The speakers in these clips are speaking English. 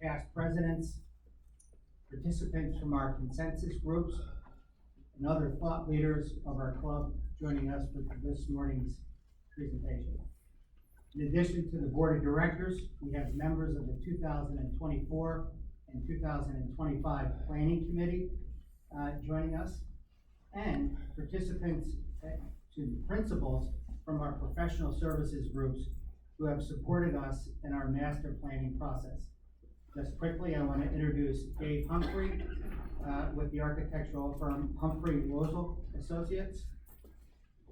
past presidents, participants from our consensus groups, and other thought leaders of our club joining us for this morning's presentation. In addition to the board of directors, we have members of the 2024 and 2025 planning committee joining us, and participants to the principals from our professional services groups who have supported us in our master planning process. Just quickly, I want to introduce Dave Humphrey with the architectural firm Humphrey Rosal Associates,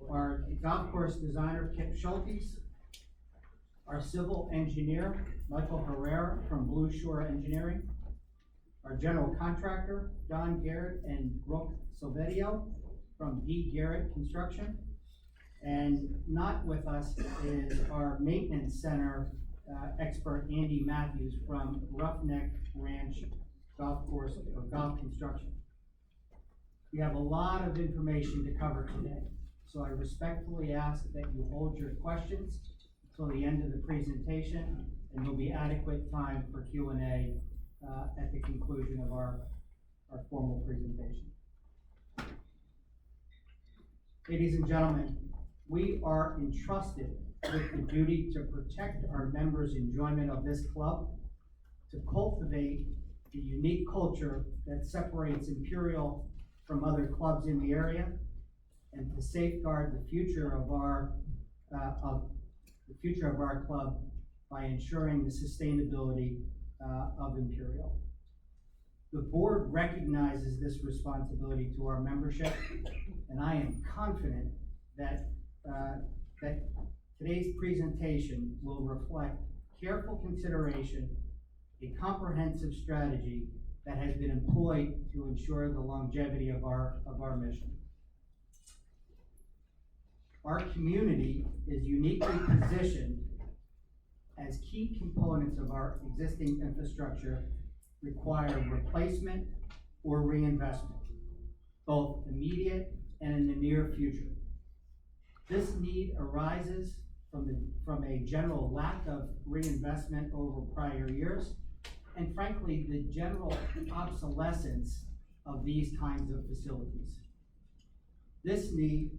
our golf course designer Kip Schultes, our civil engineer Michael Herrera from Blue Shore Engineering, our general contractor Don Garrett and Brooke Silvedio from D. Garrett Construction, and not with us is our maintenance center expert Andy Matthews from Roughneck Ranch Golf Course or Golf Construction. We have a lot of information to cover today, so I respectfully ask that you hold your questions until the end of the presentation, and there'll be adequate time for Q&A at the conclusion of our formal presentation. Ladies and gentlemen, we are entrusted with the duty to protect our members' enjoyment of this club, to cultivate the unique culture that separates Imperial from other clubs in the area, and to safeguard the future of our club by ensuring the sustainability of Imperial. The board recognizes this responsibility to our membership, and I am confident that today's presentation will reflect careful consideration, a comprehensive strategy that has been employed to ensure the longevity of our mission. Our community is uniquely positioned as key components of our existing infrastructure require replacement or reinvestment, both immediate and in the near future. This need arises from a general lack of reinvestment over prior years, and frankly, the general obsolescence of these kinds of facilities. This need,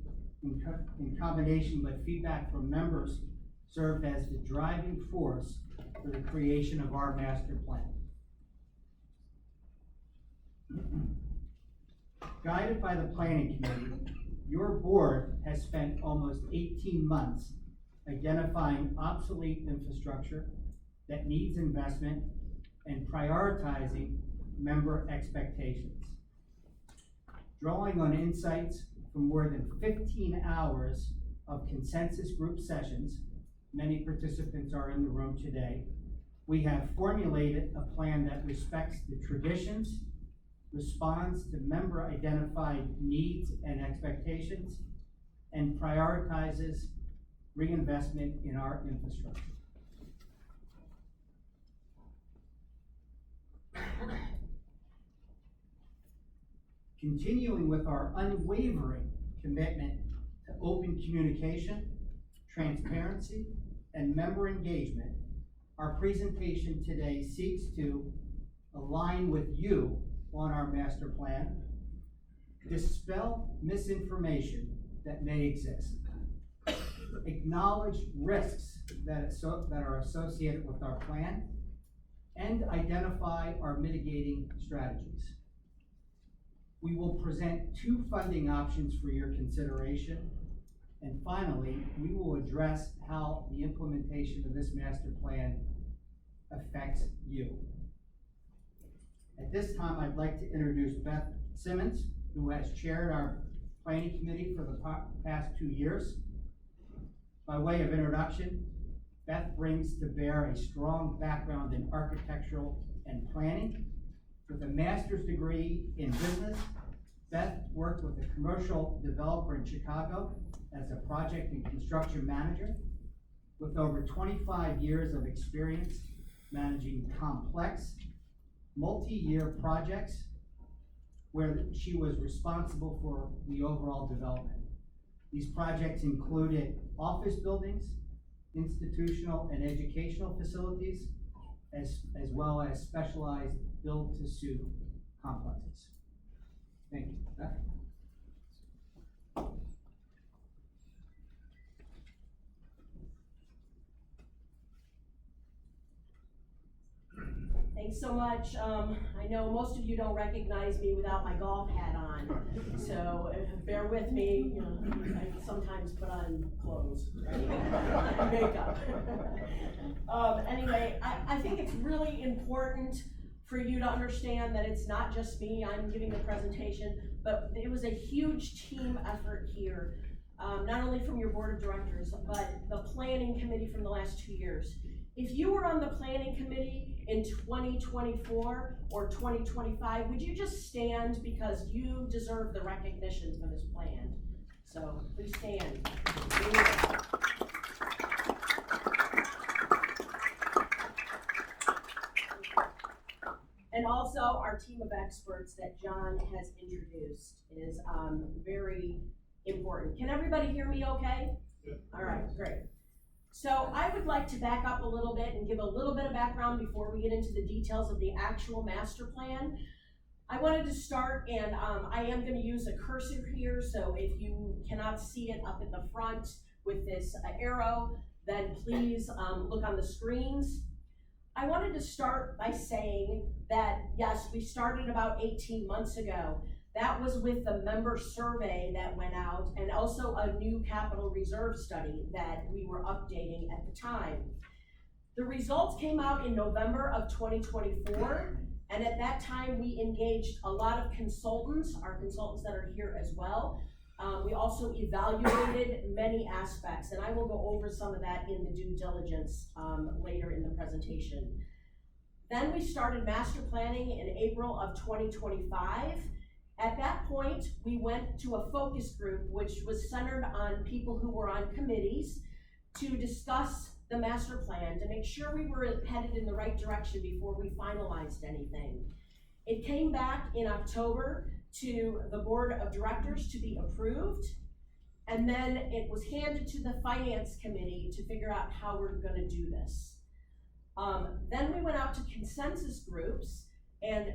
in combination with feedback from members, served as the driving force for the creation of our master plan. Guided by the planning committee, your board has spent almost 18 months identifying obsolete infrastructure that needs investment and prioritizing member expectations. Drawing on insights from more than 15 hours of consensus group sessions, many participants are in the room today, we have formulated a plan that respects the traditions, responds to member identified needs and expectations, and prioritizes reinvestment in our infrastructure. Continuing with our unwavering commitment to open communication, transparency, and member engagement, our presentation today seeks to align with you on our master plan, dispel misinformation that may exist, acknowledge risks that are associated with our plan, and identify our mitigating strategies. We will present two funding options for your consideration, and finally, we will address how the implementation of this master plan affects you. At this time, I'd like to introduce Beth Simmons, who has chaired our planning committee for the past 2 years. By way of introduction, Beth brings to bear a strong background in architectural and planning. With a master's degree in business, Beth worked with a commercial developer in Chicago as a project and construction manager, with over 25 years of experience managing complex, multi-year projects where she was responsible for the overall development. These projects included office buildings, institutional and educational facilities, as as well as specialized build-to-suit complexes. Thank you. Beth? Thanks so much. I know most of you don't recognize me without my golf hat on, so bear with me. You know, I sometimes put on clothes, right? Makeup. Anyway, I think it's really important for you to understand that it's not just me. I'm giving the presentation, but it was a huge team effort here, not only from your board of directors, but the planning committee from the last 2 years. If you were on the planning committee in 2024 or 2025, would you just stand, because you deserve the recognition for this plan? So please stand. And also our team of experts that John has introduced is very important. Can everybody hear me okay? Yeah. All right, great. So I would like to back up a little bit and give a little bit of background before we get into the details of the actual master plan. I wanted to start, and I am going to use a cursor here, so if you cannot see it up at the front with this arrow, then please look on the screens. I wanted to start by saying that, yes, we started about 18 months ago. That was with the member survey that went out, and also a new capital reserve study that we were updating at the time. The results came out in November of 2024, and at that time we engaged a lot of consultants, our consultants that are here as well. We also evaluated many aspects, and I will go over some of that in the due diligence later in the presentation. Then we started master planning in April of 2025. At that point, we went to a focus group, which was centered on people who were on committees, to discuss the master plan, to make sure we were headed in the right direction before we finalized anything. It came back in October to the board of directors to be approved, and then it was handed to the finance committee to figure out how we're going to do this. Then we went out to consensus groups and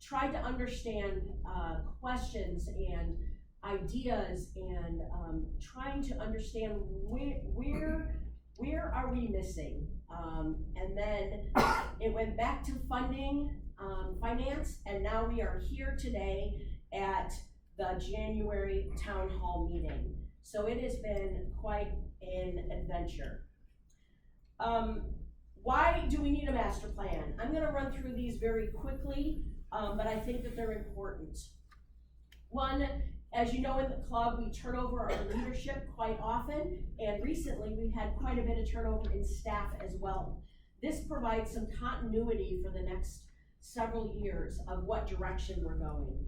tried to understand questions and ideas, and trying to understand where are we missing. And then it went back to funding, finance, and now we are here today at the January town hall meeting. So it has been quite an adventure. Why do we need a master plan? I'm going to run through these very quickly, but I think that they're important. One, as you know, in the club, we turn over our leadership quite often, and recently we've had quite a bit of turnover in staff as well. This provides some continuity for the next several years of what direction we're going.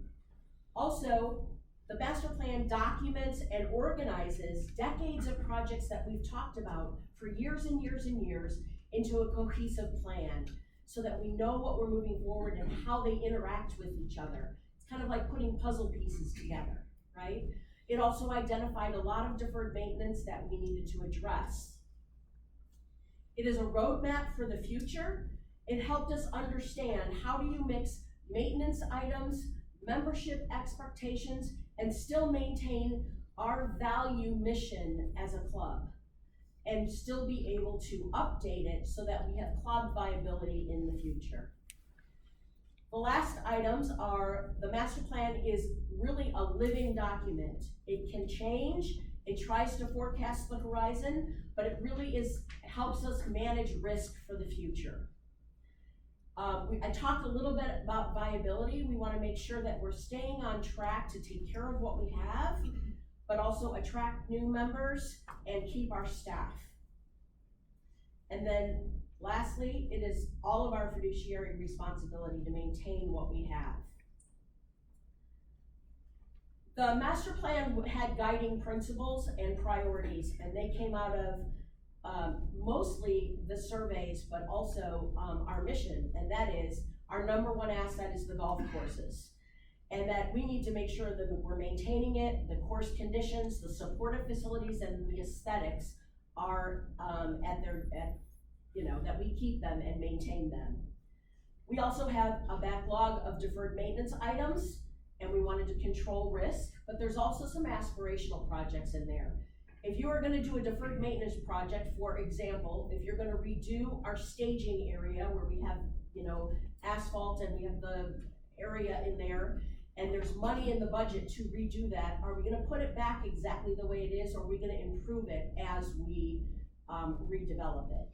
Also, the master plan documents and organizes decades of projects that we've talked about for years and years and years into a cohesive plan, so that we know what we're moving forward and how they interact with each other. It's kind of like putting puzzle pieces together, right? It also identified a lot of deferred maintenance that we needed to address. It is a roadmap for the future. It helped us understand, how do you mix maintenance items, membership expectations, and still maintain our value mission as a club, and still be able to update it so that we have club viability in the future. The last items are, the master plan is really a living document. It can change, it tries to forecast the horizon, but it really helps us manage risk for the future. I talked a little bit about viability. We want to make sure that we're staying on track to take care of what we have, but also attract new members and keep our staff. And then lastly, it is all of our fiduciary responsibility to maintain what we have. The master plan had guiding principles and priorities, and they came out of mostly the surveys, but also our mission, and that is, our number one asset is the golf courses, and that we need to make sure that we're maintaining it, the course conditions, the supportive facilities, and the aesthetics are that we keep them and maintain them. We also have a backlog of deferred maintenance items, and we wanted to control risk, but there's also some aspirational projects in there. If you are gonna do a deferred maintenance project, for example, if you're gonna redo our staging area where we have, you know, asphalt and we have the area in there, and there's money in the budget to redo that, are we gonna put it back exactly the way it is, or are we gonna improve it as we redevelop it?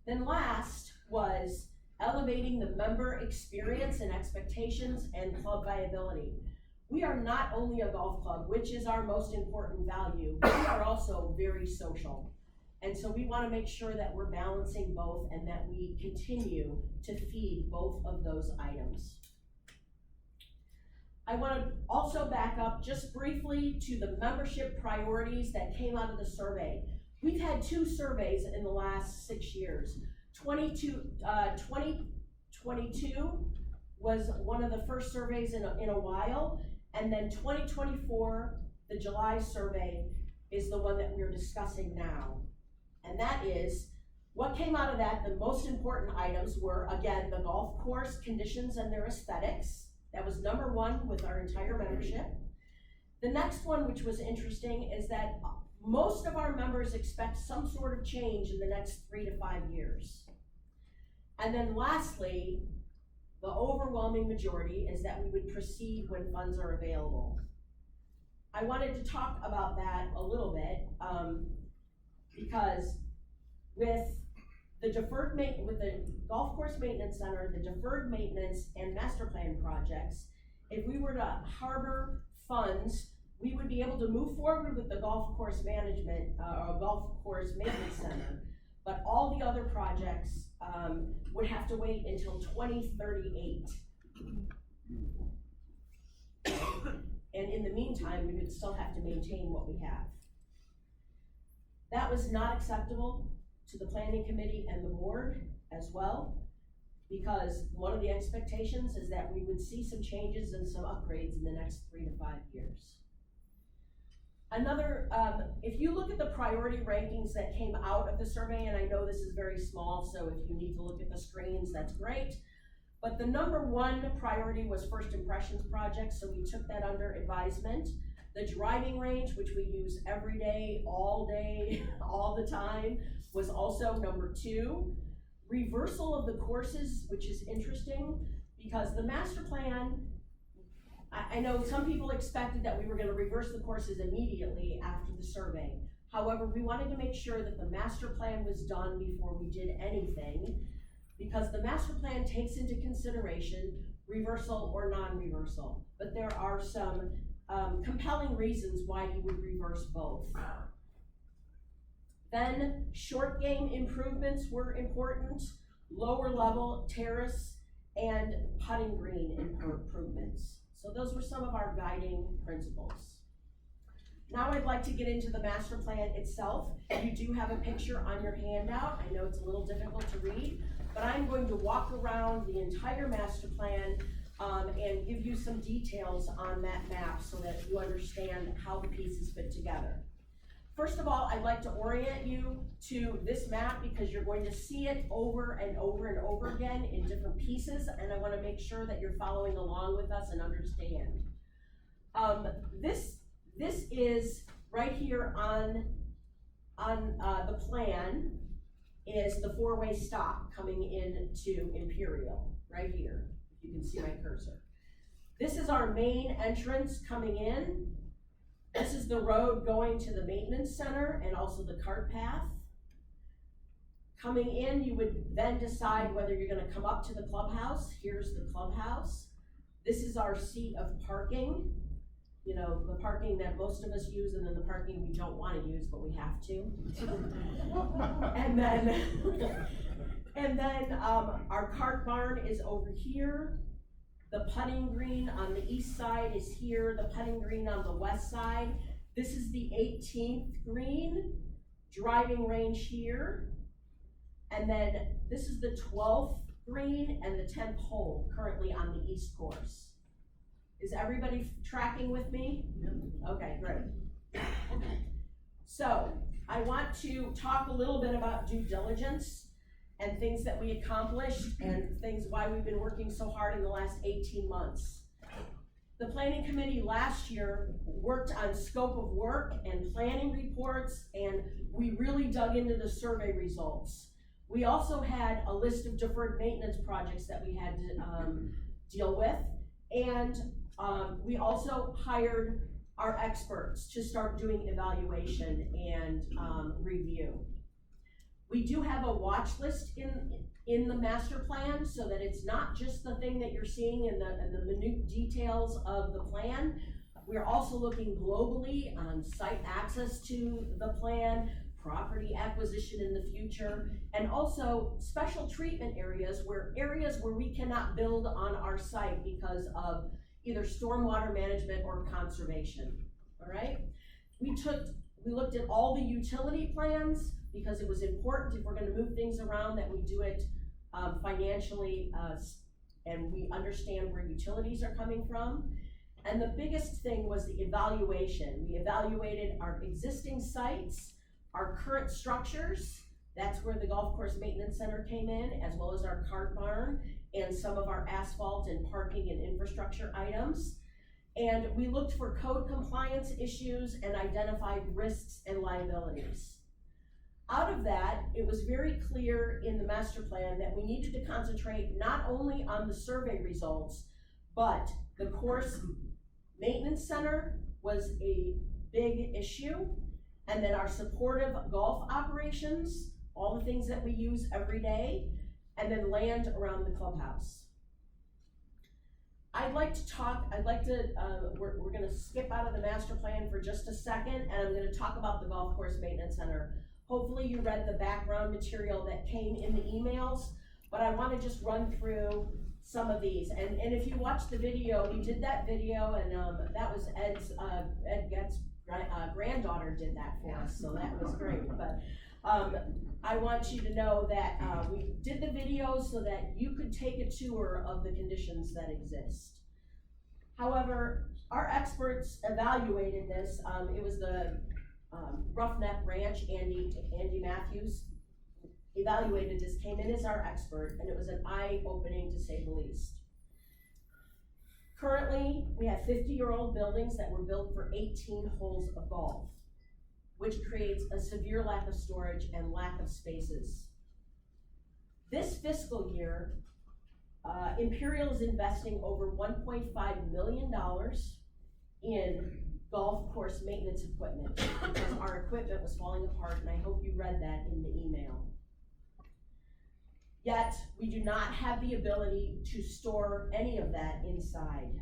Then last was elevating the member experience and expectations and club viability. We are not only a golf club, which is our most important value, we are also very social. And so we wanna make sure that we're balancing both and that we continue to feed both of those items. I wanna also back up just briefly to the membership priorities that came out of the survey. We've had 2 surveys in the last 6 years. 2022 was one of the first surveys in a while, and then 2024, the July survey, is the one that we're discussing now. And that is, what came out of that, the most important items were, again, the golf course conditions and their aesthetics. That was number 1 with our entire membership. The next one, which was interesting, is that most of our members expect some sort of change in the next 3 to 5 years. And then lastly, the overwhelming majority is that we would proceed when funds are available. I wanted to talk about that a little bit, because with the golf course maintenance center, the deferred maintenance and master plan projects, if we were to harbor funds, we would be able to move forward with the golf course management, or golf course maintenance center. But all the other projects, would have to wait until 2038. And in the meantime, we would still have to maintain what we have. That was not acceptable to the planning committee and the board as well, because one of the expectations is that we would see some changes and some upgrades in the next 3 to 5 years. Another, if you look at the priority rankings that came out of the survey, and I know this is very small, so if you need to look at the screens, that's great. But the number 1 priority was first impressions projects, so we took that under advisement. The driving range, which we use every day, all the time, was also number 2. Reversal of the courses, which is interesting, because the master plan, I know some people expected that we were gonna reverse the courses immediately after the survey. However, we wanted to make sure that the master plan was done before we did anything, because the master plan takes into consideration reversal or non-reversal. But there are some compelling reasons why you would reverse both. Then short game improvements were important, lower level terrace and putting green improvements. So those were some of our guiding principles. Now I'd like to get into the master plan itself. You do have a picture on your handout. I know it's a little difficult to read, but I'm going to walk around the entire master plan and give you some details on that map so that you understand how the pieces fit together. First of all, I'd like to orient you to this map because you're going to see it over and over and over again in different pieces, and I want to make sure that you're following along with us and understand. This is right here on the plan is the 4-way stop coming into Imperial, right here. You can see my cursor. This is our main entrance coming in. This is the road going to the maintenance center and also the cart path. Coming in, you would then decide whether you're gonna come up to the clubhouse. Here's the clubhouse. This is our seat of parking. You know, the parking that most of us use and then the parking we don't wanna use, but we have to. and then our cart barn is over here. The putting green on the east side is here, the putting green on the west side. This is the 18th green, driving range here. And then this is the 12th green and the 10th hole currently on the east course. Is everybody tracking with me? Yep. Okay, great. So I want to talk a little bit about due diligence. and things that we accomplished and things why we've been working so hard in the last 18 months. The planning committee last year worked on scope of work and planning reports, and we really dug into the survey results. We also had a list of deferred maintenance projects that we had to deal with, and we also hired our experts to start doing evaluation and review. We do have a watch list in the master plan so that it's not just the thing that you're seeing in the minute details of the plan. We're also looking globally on site access to the plan, property acquisition in the future, and also special treatment areas where we cannot build on our site because of either stormwater management or conservation, all right? We looked at all the utility plans because it was important if we're gonna move things around that we do it financially and we understand where utilities are coming from. And the biggest thing was the evaluation. We evaluated our existing sites, our current structures, that's where the golf course maintenance center came in, as well as our cart barn and some of our asphalt and parking and infrastructure items. And we looked for code compliance issues and identified risks and liabilities. Out of that, it was very clear in the master plan that we needed to concentrate not only on the survey results, but the course maintenance center was a big issue. And then our supportive golf operations, all the things that we use every day, and then land around the clubhouse. We're gonna skip out of the master plan for just a second, and I'm gonna talk about the golf course maintenance center. Hopefully you read the background material that came in the emails, but I wanna just run through some of these. And if you watch the video, we did that video, and that was Ed Getz's granddaughter did that for us, so that was great. But I want you to know that we did the video so that you could take a tour of the conditions that exist. However, our experts evaluated this. It was the Roughneck Ranch, Andy Matthews evaluated this, came in as our expert, and it was an eye-opening to say the least. Currently, we have 50-year-old buildings that were built for 18 holes of golf, which creates a severe lack of storage and lack of spaces. This fiscal year, Imperial is investing over $1.5 million in golf course maintenance equipment because our equipment was falling apart, and I hope you read that in the email. Yet, we do not have the ability to store any of that inside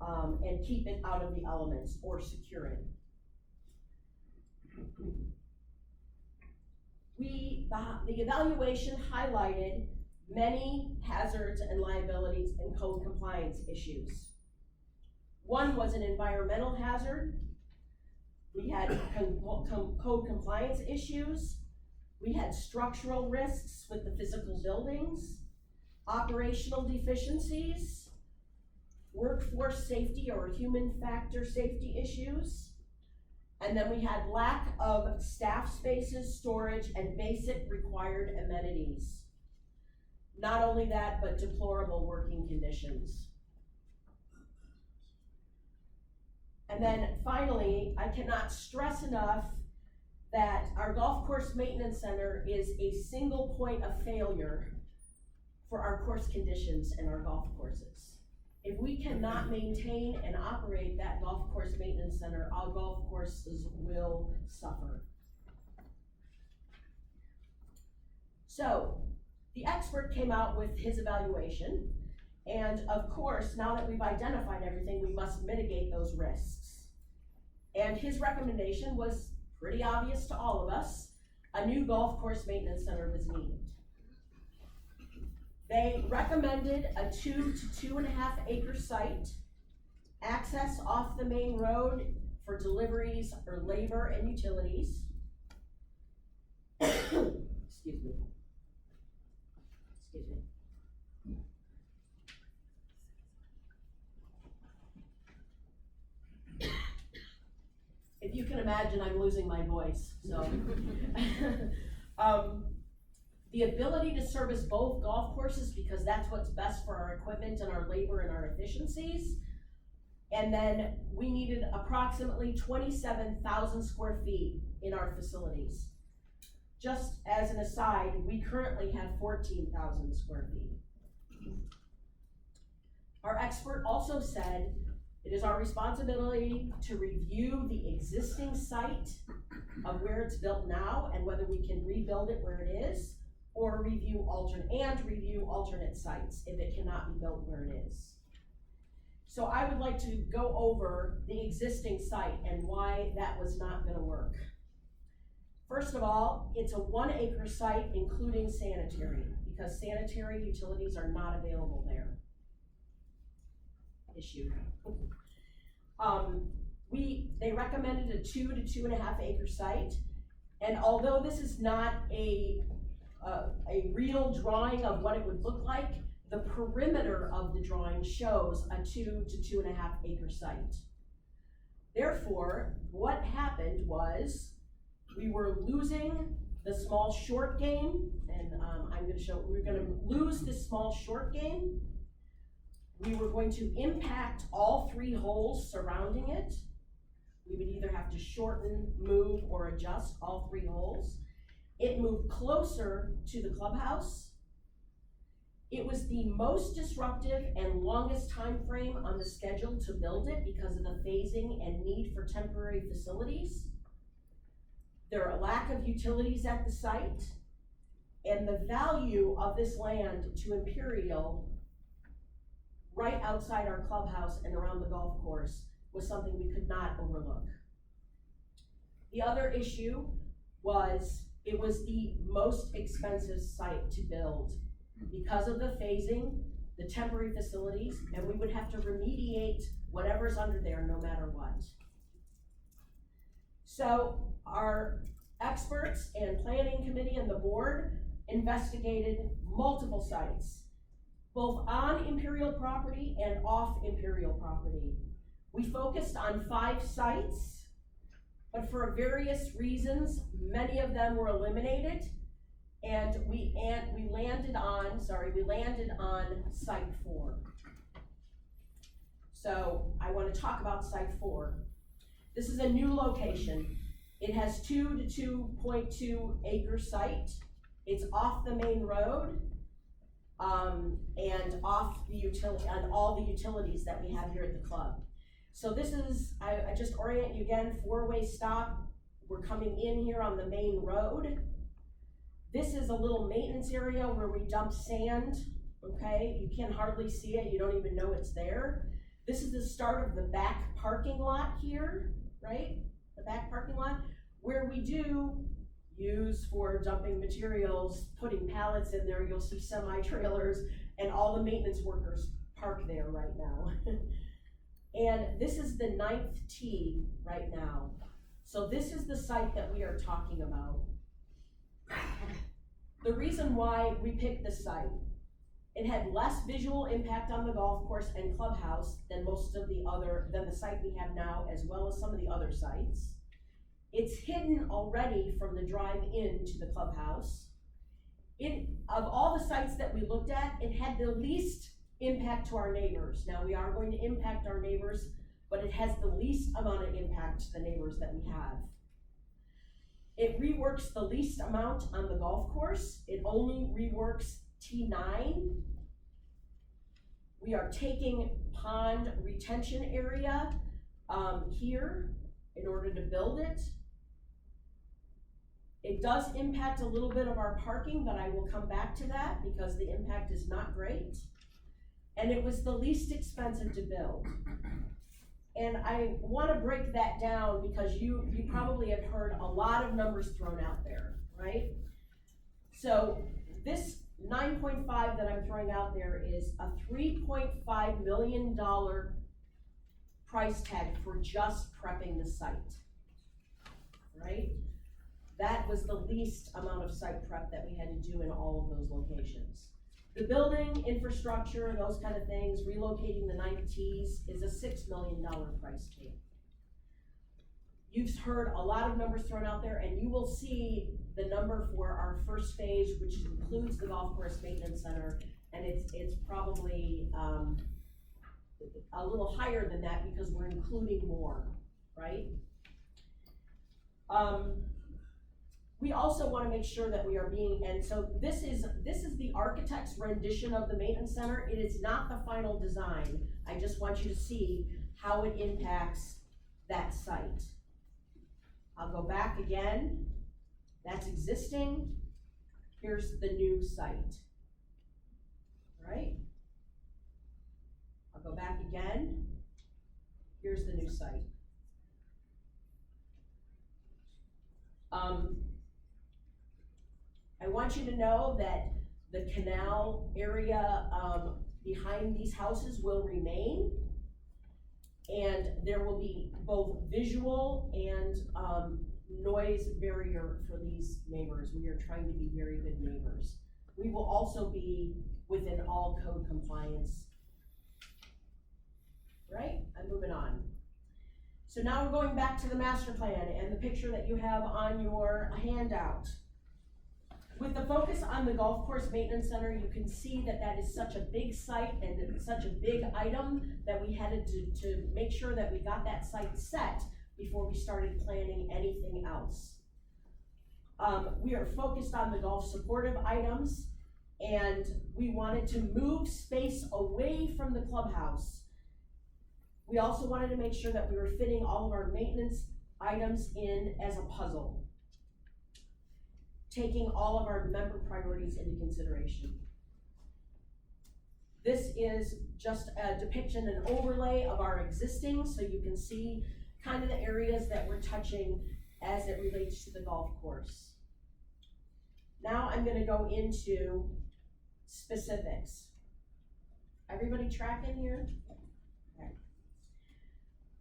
and keep it out of the elements or secure it. The evaluation highlighted many hazards and liabilities and code compliance issues. One was an environmental hazard. We had code compliance issues. We had structural risks with the physical buildings, operational deficiencies, workforce safety or human factor safety issues, and then we had lack of staff spaces, storage, and basic required amenities. Not only that, but deplorable working conditions. And then finally, I cannot stress enough that our golf course maintenance center is a single point of failure for our course conditions and our golf courses. If we cannot maintain and operate that golf course maintenance center, our golf courses will suffer. So, the expert came out with his evaluation, and of course, now that we've identified everything, we must mitigate those risks. And his recommendation was pretty obvious to all of us. A new golf course maintenance center was needed. They recommended a 2 to 2.5 acre site, access off the main road for deliveries or labor and utilities. Excuse me. If you can imagine, I'm losing my voice, so. the ability to service both golf courses because that's what's best for our equipment and our labor and our efficiencies. And then we needed approximately 27,000 square feet in our facilities. Just as an aside, we currently have 14,000 square feet. Our expert also said it is our responsibility to review the existing site of where it's built now and whether we can rebuild it where it is, or review alternate sites if it cannot be built where it is. So I would like to go over the existing site and why that was not gonna work. First of all, it's a 1 acre site including sanitary, because sanitary utilities are not available there. Issue. They recommended a 2 to 2.5 acre site, and although this is not a real drawing of what it would look like, the perimeter of the drawing shows a 2 to 2.5 acre site. Therefore, what happened was we were losing the small short game, and we're gonna lose this small short game. We were going to impact all 3 holes surrounding it. We would either have to shorten, move, or adjust all 3 holes. It moved closer to the clubhouse. It was the most disruptive and longest time frame on the schedule to build it because of the phasing and need for temporary facilities. There are a lack of utilities at the site, and the value of this land to Imperial right outside our clubhouse and around the golf course was something we could not overlook. The other issue was it was the most expensive site to build because of the phasing, the temporary facilities, and we would have to remediate whatever's under there no matter what. So our experts and planning committee and the board investigated multiple sites, both on Imperial property and off Imperial property. We focused on 5 sites, but for various reasons, many of them were eliminated, and we landed on site 4. So I want to talk about site 4. This is a new location. It has 2 to 2.2 acre site. It's off the main road, and off the all the utilities that we have here at the club. So this is, I just orient you again, 4-way stop. We're coming in here on the main road. This is a little maintenance area where we dump sand, okay? You can hardly see it, you don't even know it's there. This is the start of the back parking lot here, right? The back parking lot, where we do use for dumping materials, putting pallets in there. You'll see semi-trailers and all the maintenance workers park there right now. And this is the 9th tee right now. So this is the site that we are talking about. The reason why we picked this site, it had less visual impact on the golf course and clubhouse than the site we have now, as well as some of the other sites. It's hidden already from the drive in to the clubhouse. Of all the sites that we looked at, it had the least impact to our neighbors. Now, we are going to impact our neighbors, but it has the least amount of impact to the neighbors that we have. It reworks the least amount on the golf course. It only reworks T9. We are taking pond retention area here in order to build it. It does impact a little bit of our parking, but I will come back to that because the impact is not great. And it was the least expensive to build. And I want to break that down because you probably have heard a lot of numbers thrown out there, right? So this 9.5 that I'm throwing out there is a $3.5 million price tag for just prepping the site, right? That was the least amount of site prep that we had to do in all of those locations. The building, infrastructure, those kind of things, relocating the 9 tees is a $6 million price tag. You've heard a lot of numbers thrown out there, and you will see the number for our first phase, which includes the golf course maintenance center, and it's probably, a little higher than that because we're including more, right? We also wanna make sure that we are being, and so this is the architect's rendition of the maintenance center. It is not the final design. I just want you to see how it impacts that site. I'll go back again. That's existing. Here's the new site. All right? I'll go back again. Here's the new site. I want you to know that the canal area behind these houses will remain, and there will be both visual and noise barrier for these neighbors. We are trying to be very good neighbors. We will also be within all code compliance. Right? I'm moving on. So now we're going back to the master plan and the picture that you have on your handout. With the focus on the golf course maintenance center, you can see that that is such a big site and such a big item that we had to make sure that we got that site set before we started planning anything else. We are focused on the golf supportive items, and we wanted to move space away from the clubhouse. We also wanted to make sure that we were fitting all of our maintenance items in as a puzzle, taking all of our member priorities into consideration. This is just a depiction, an overlay of our existing, so you can see kind of the areas that we're touching as it relates to the golf course. Now I'm gonna go into specifics. Everybody tracking here? Okay.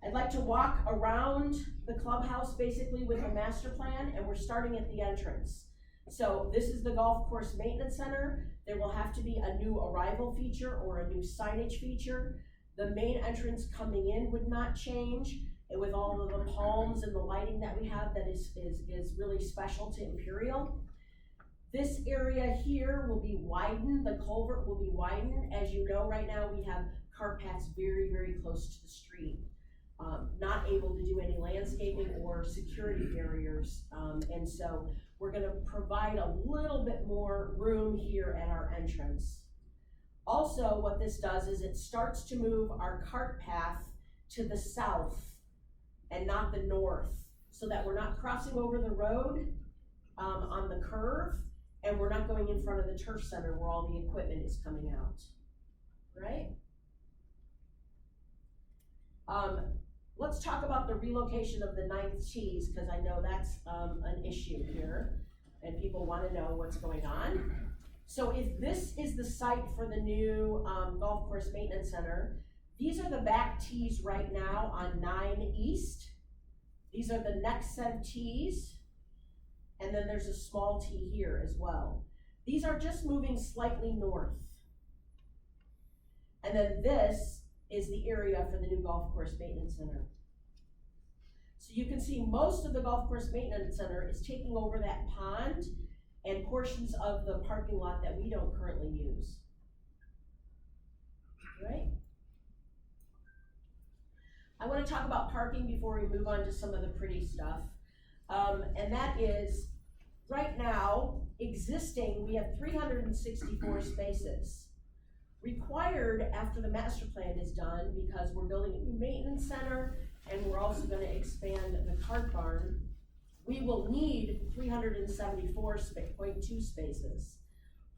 I'd like to walk around the clubhouse basically with a master plan, and we're starting at the entrance. So this is the golf course maintenance center. There will have to be a new arrival feature or a new signage feature. The main entrance coming in would not change, and with all of the palms and the lighting that we have, that is really special to Imperial. This area here will be widened, the culvert will be widened. As you know, right now we have cart paths very, very close to the street. Not able to do any landscaping or security barriers, and so we're gonna provide a little bit more room here at our entrance. Also, what this does is it starts to move our cart path to the south and not the north, so that we're not crossing over the road on the curve, and we're not going in front of the turf center where all the equipment is coming out, right? Let's talk about the relocation of the 9th tees, because I know that's an issue here, and people want to know what's going on. So if this is the site for the new golf course maintenance center, these are the back tees right now on 9 East. These are the next set of tees, and then there's a small tee here as well. These are just moving slightly north. And then this is the area for the new golf course maintenance center. So you can see most of the golf course maintenance center is taking over that pond and portions of the parking lot that we don't currently use. Right? I want to talk about parking before we move on to some of the pretty stuff. And that is, right now, existing, we have 364 spaces. Required after the master plan is done, because we're building a new maintenance center and we're also going to expand the cart barn, we will need 374.2 spaces.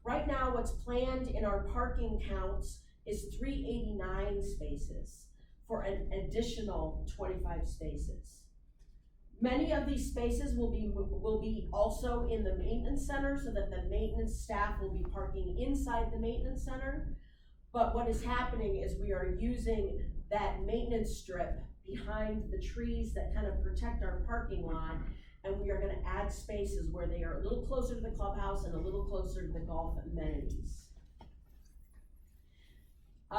Right now, what's planned in our parking counts is 389 spaces for an additional 25 spaces. Many of these spaces will be also in the maintenance center, so that the maintenance staff will be parking inside the maintenance center. But what is happening is we are using that maintenance strip behind the trees that kind of protect our parking lot, and we are going to add spaces where they are a little closer to the clubhouse and a little closer to the golf amenities.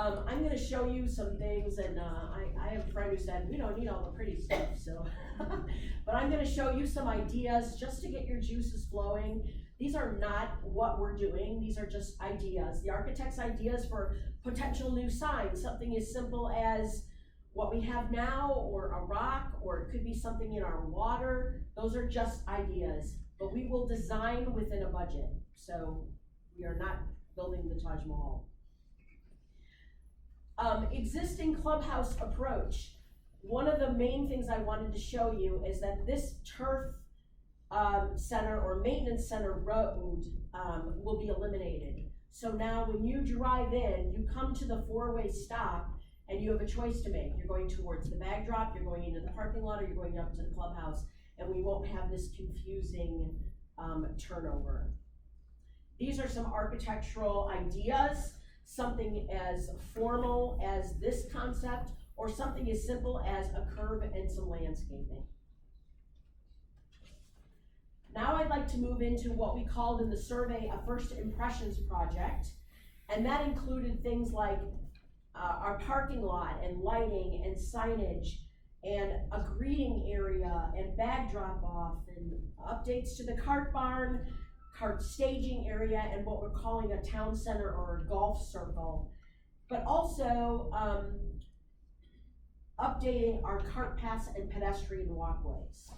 I'm gonna show you some things, and, I have a friend who said, we don't need all the pretty stuff, so. But I'm gonna show you some ideas, just to get your juices flowing. These are not what we're doing, these are just ideas. The architect's ideas for potential new signs, something as simple as what we have now, or a rock, or it could be something in our water. Those are just ideas, but we will design within a budget. So we are not building the Taj Mahal. Existing clubhouse approach. One of the main things I wanted to show you is that this turf center or maintenance center road will be eliminated. So now when you drive in, you come to the four-way stop and you have a choice to make. You're going towards the bag drop, you're going into the parking lot, or you're going up to the clubhouse, and we won't have this confusing turnover. These are some architectural ideas, something as formal as this concept, or something as simple as a curb and some landscaping. Now I'd like to move into what we called in the survey a first impressions project, and that included things like our parking lot and lighting and signage and a greeting area and bag drop off and updates to the cart barn, cart staging area, and what we're calling a town center or a golf circle, but also updating our cart paths and pedestrian walkways.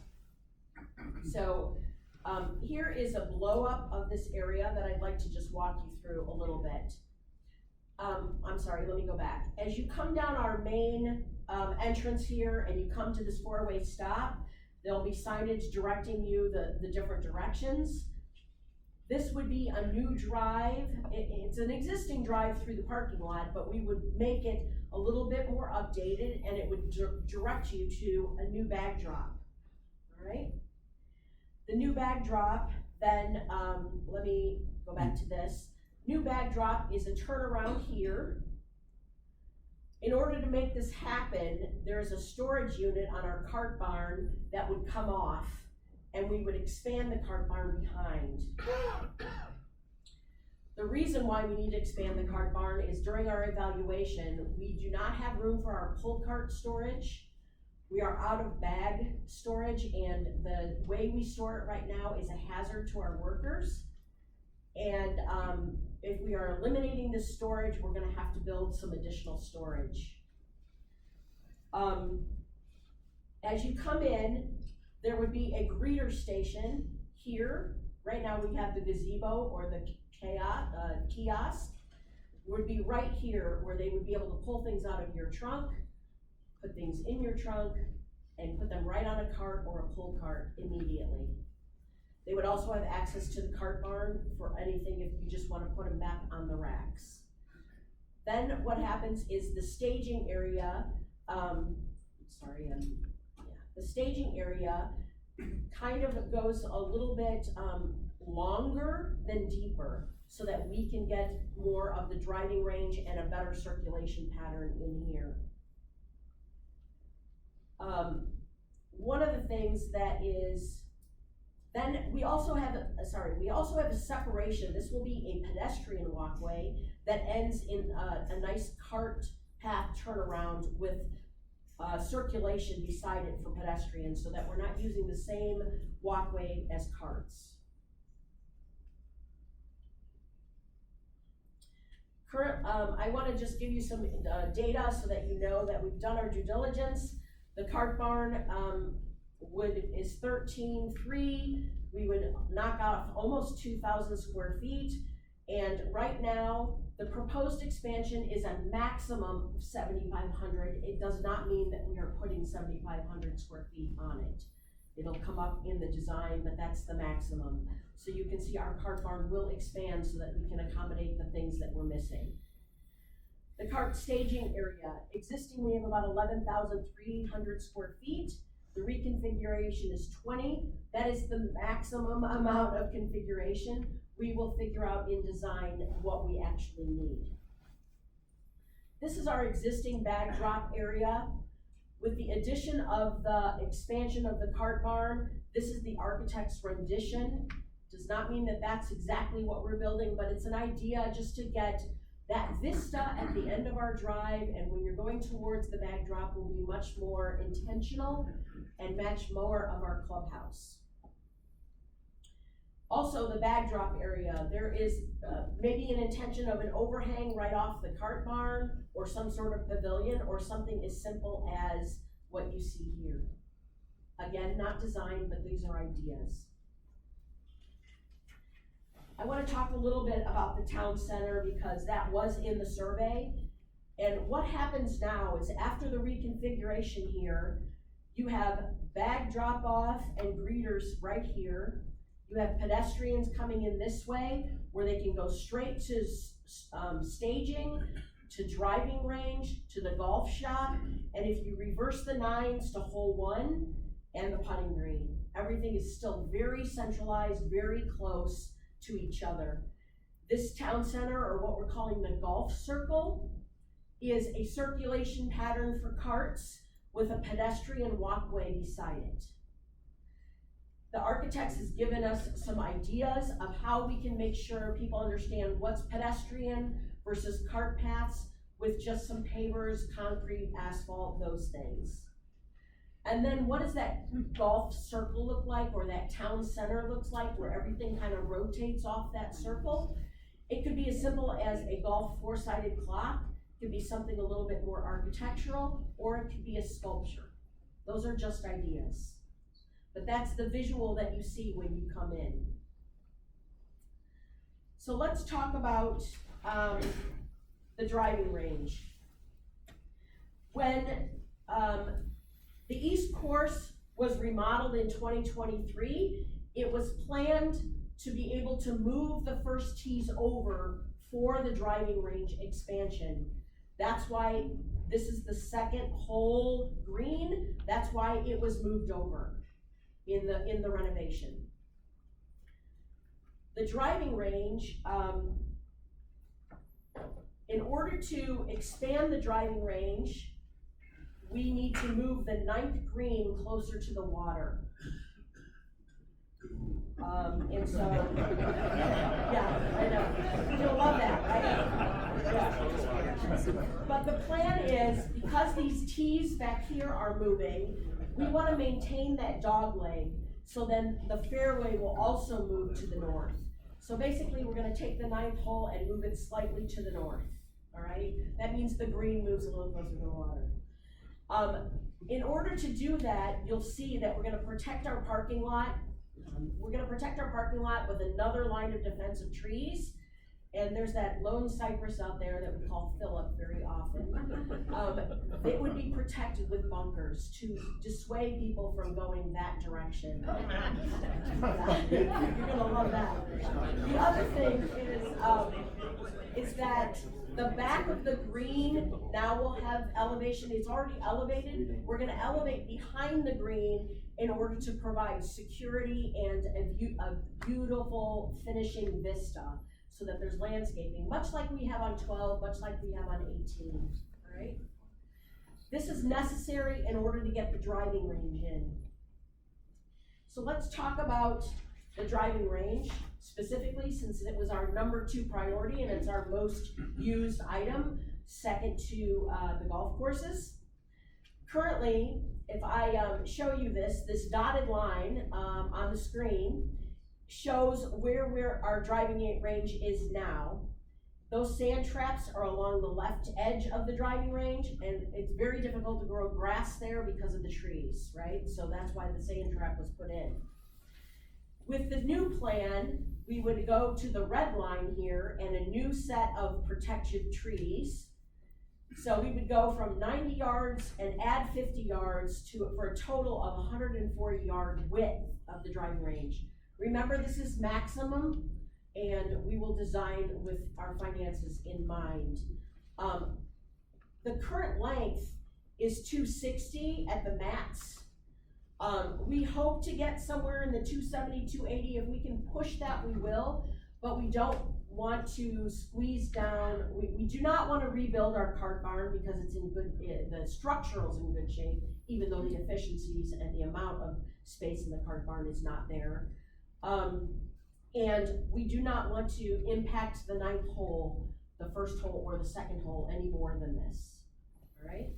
So here is a blow up of this area that I'd like to just walk you through a little bit. I'm sorry, let me go back. As you come down our main entrance here and you come to this four-way stop, there'll be signage directing you the different directions. This would be a new drive. It's an existing drive through the parking lot, but we would make it a little bit more updated, and it would direct you to a new bag drop, all right? The new bag drop, then, let me go back to this. New bag drop is a turnaround here. In order to make this happen, there's a storage unit on our cart barn that would come off, and we would expand the cart barn behind. The reason why we need to expand the cart barn is during our evaluation, we do not have room for our pull cart storage. We are out of bag storage, and the way we store it right now is a hazard to our workers. And if we are eliminating this storage, we're gonna have to build some additional storage. As you come in, there would be a greeter station here. Right now we have the gazebo or the kiosk. Would be right here where they would be able to pull things out of your trunk, put things in your trunk, and put them right on a cart or a pull cart immediately. They would also have access to the cart barn for anything if you just want to put them back on the racks. Then what happens is the staging area, the staging area kind of goes a little bit longer than deeper so that we can get more of the driving range and a better circulation pattern in here. One of the things that is, then we also have a separation. This will be a pedestrian walkway that ends in a nice cart path turnaround with circulation beside it for pedestrians so that we're not using the same walkway as carts. I want to just give you some data so that you know that we've done our due diligence. The cart barn is 13.3. We would knock off almost 2,000 square feet. And right now, the proposed expansion is a maximum of 7,500. It does not mean that we are putting 7,500 square feet on it. It'll come up in the design, but that's the maximum. So you can see our cart barn will expand so that we can accommodate the things that we're missing. The cart staging area, existing we have about 11,300 square feet. The reconfiguration is 20. That is the maximum amount of configuration. We will figure out in design what we actually need. This is our existing bag drop area. With the addition of the expansion of the cart barn, this is the architect's rendition. Does not mean that that's exactly what we're building, but it's an idea just to get that vista vista at the end of our drive, and when you're going towards the bag drop, will be much more intentional and match more of our clubhouse. Also, the bag drop area, there is maybe an intention of an overhang right off the cart barn, or some sort of pavilion, or something as simple as what you see here. Again, not designed, but these are ideas. I want to talk a little bit about the town center because that was in the survey. And what happens now is after the reconfiguration here, you have bag drop off and greeters right here. You have pedestrians coming in this way where they can go straight to staging, to driving range, to the golf shop. And if you reverse the 9s to hole 1 and the putting green, everything is still very centralized, very close to each other. This town center, or what we're calling the golf circle, is a circulation pattern for carts with a pedestrian walkway beside it. The architects has given us some ideas of how we can make sure people understand what's pedestrian versus cart paths with just some pavers, concrete, asphalt, those things. And then what does that golf circle look like, or that town center looks like, where everything kind of rotates off that circle? It could be as simple as a golf 4-sided clock, it could be something a little bit more architectural, or it could be a sculpture. Those are just ideas. But that's the visual that you see when you come in. So let's talk about the driving range. When the East Course was remodeled in 2023, it was planned to be able to move the first tees over for the driving range expansion. That's why this is the second hole green. That's why it was moved over in the renovation. The driving range, in order to expand the driving range, we need to move the 9th green closer to the water. And so, yeah, I know. You'll love that, right? Yeah. But the plan is, because these tees back here are moving, we want to maintain that dog leg, so then the fairway will also move to the north. So basically, we're going to take the 9th hole and move it slightly to the north, all right? That means the green moves a little closer to the water. In order to do that, you'll see that we're going to protect our parking lot. We're going to protect our parking lot with another line of defensive trees. And there's that lone cypress out there that we call Philip very often. It would be protected with bunkers to dissuade people from going that direction. You're gonna love that. The other thing is that the back of the green now will have elevation. It's already elevated. We're gonna elevate behind the green in order to provide security and a beautiful finishing vista, so that there's landscaping, much like we have on 12, much like we have on 18, all right? This is necessary in order to get the driving range in. So let's talk about the driving range, specifically, since it was our number 2 priority and it's our most used item, second to the golf courses. Currently, if I show you this dotted line on the screen, shows where our driving range is now. Those sand traps are along the left edge of the driving range, and it's very difficult to grow grass there because of the trees, right? So that's why the sand trap was put in. With the new plan, we would go to the red line here and a new set of protected trees. So we would go from 90 yards and add 50 yards for a total of 140 yard width of the driving range. Remember, this is maximum, and we will design with our finances in mind. The current length is 260 at the max. We hope to get somewhere in the 270, 280. If we can push that, we will, but we don't want to squeeze down. We do not want to rebuild our cart barn because it's in good, the structural's in good shape, even though the efficiencies and the amount of space in the cart barn is not there. And we do not want to impact the 9th hole, the first hole or the second hole any more than this, all right?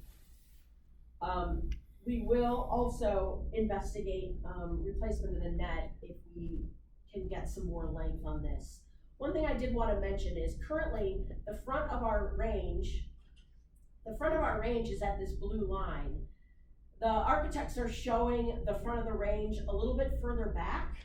We will also investigate, replacement of the net if we can get some more length on this. One thing I did wanna mention is currently the front of our range is at this blue line. The architects are showing the front of the range a little bit further back.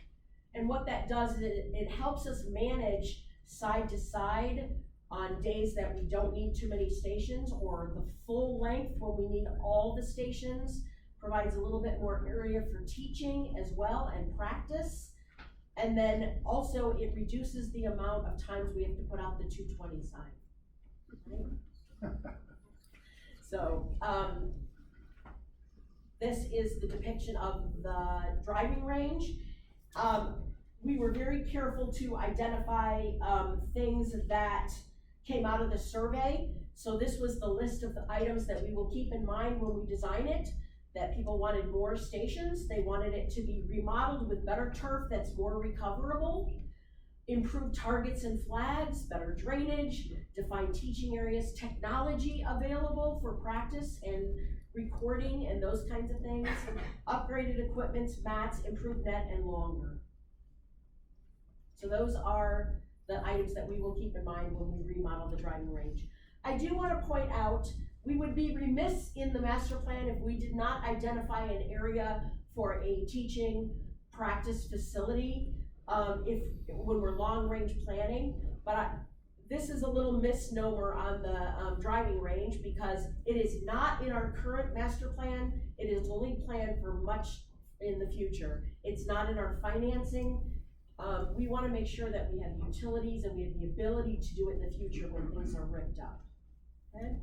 And what that does is it helps us manage side to side on days that we don't need too many stations, or the full length when we need all the stations. Provides a little bit more area for teaching as well and practice. And then also it reduces the amount of times we have to put out the 220 sign. Right? So, this is the depiction of the driving range. We were very careful to identify things that came out of the survey. So this was the list of the items that we will keep in mind when we design it, that people wanted more stations. They wanted it to be remodeled with better turf that's more recoverable, improved targets and flags, better drainage, defined teaching areas, technology available for practice and recording and those kinds of things, upgraded equipment, mats, improved net, and longer. So those are the items that we will keep in mind when we remodel the driving range. I do want to point out, we would be remiss in the master plan if we did not identify an area for a teaching practice facility when we're long range planning. But this is a little misnomer on the driving range, because it is not in our current master plan. It is only planned for much in the future. It's not in our financing. We want to make sure that we have utilities and we have the ability to do it in the future when things are ripped up. Okay?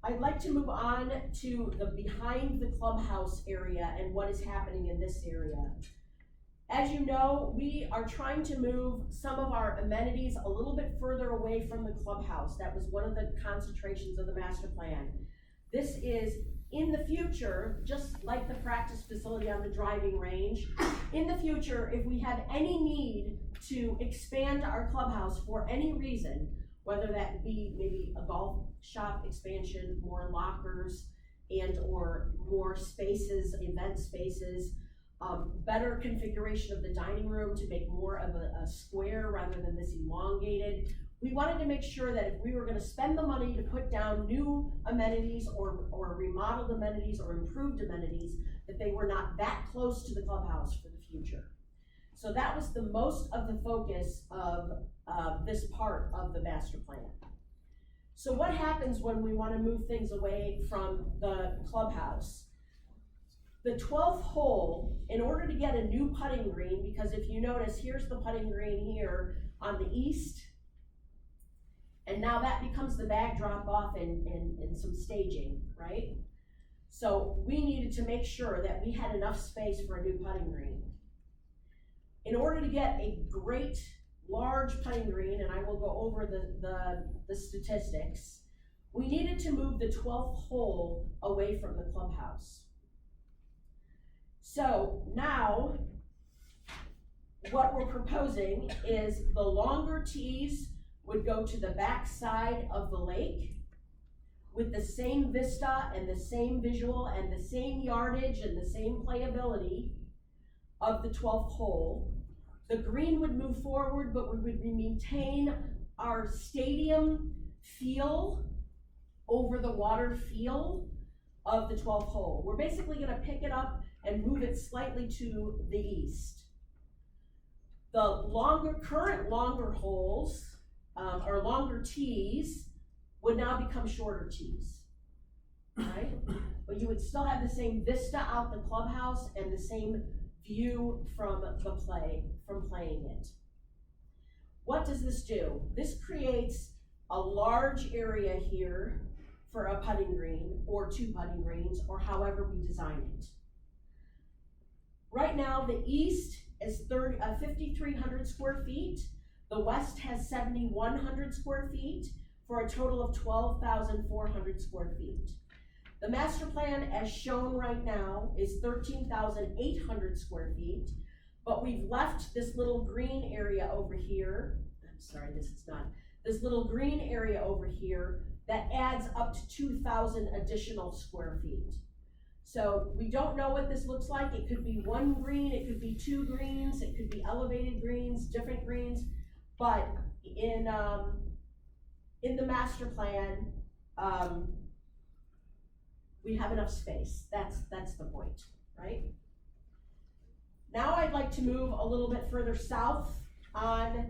I'd like to move on to the behind the clubhouse area and what is happening in this area. As you know, we are trying to move some of our amenities a little bit further away from the clubhouse. That was one of the concentrations of the master plan. This is in the future, just like the practice facility on the driving range. In the future, if we have any need to expand our clubhouse for any reason, whether that be maybe a golf shop expansion, more lockers, and or more spaces, event spaces, better configuration of the dining room to make more of a square rather than this elongated. We wanted to make sure that if we were gonna spend the money to put down new amenities or remodeled amenities or improved amenities, that they were not that close to the clubhouse for the future. So that was the most of the focus of this part of the master plan. So what happens when we wanna move things away from the clubhouse? The 12th hole, in order to get a new putting green, because if you notice, here's the putting green here on the east, and now that becomes the bag drop off and some staging, right? So we needed to make sure that we had enough space for a new putting green. In order to get a great large putting green, and I will go over the statistics, we needed to move the 12th hole away from the clubhouse. So now, what we're proposing is the longer tees would go to the back side of the lake with the same vista and the same visual and the same yardage and the same playability of the 12th hole. The green would move forward, but we would maintain our stadium feel over the water feel of the 12th hole. We're basically gonna pick it up and move it slightly to the east. The current longer holes, or longer tees, would now become shorter tees, right? But you would still have the same vista out the clubhouse and the same view from playing it. What does this do? This creates a large area here for a putting green or two putting greens or however we design it. Right now, the east is 5,300 square feet. The west has 7,100 square feet for a total of 12,400 square feet. The master plan, as shown right now, is 13,800 square feet, but we've left this little green area over here. I'm sorry, this is not. this little green area over here that adds up to 2,000 additional square feet. So we don't know what this looks like. It could be one green, it could be two greens, it could be elevated greens, different greens. But in the master plan, we have enough space. That's the point, right? Now I'd like to move a little bit further south on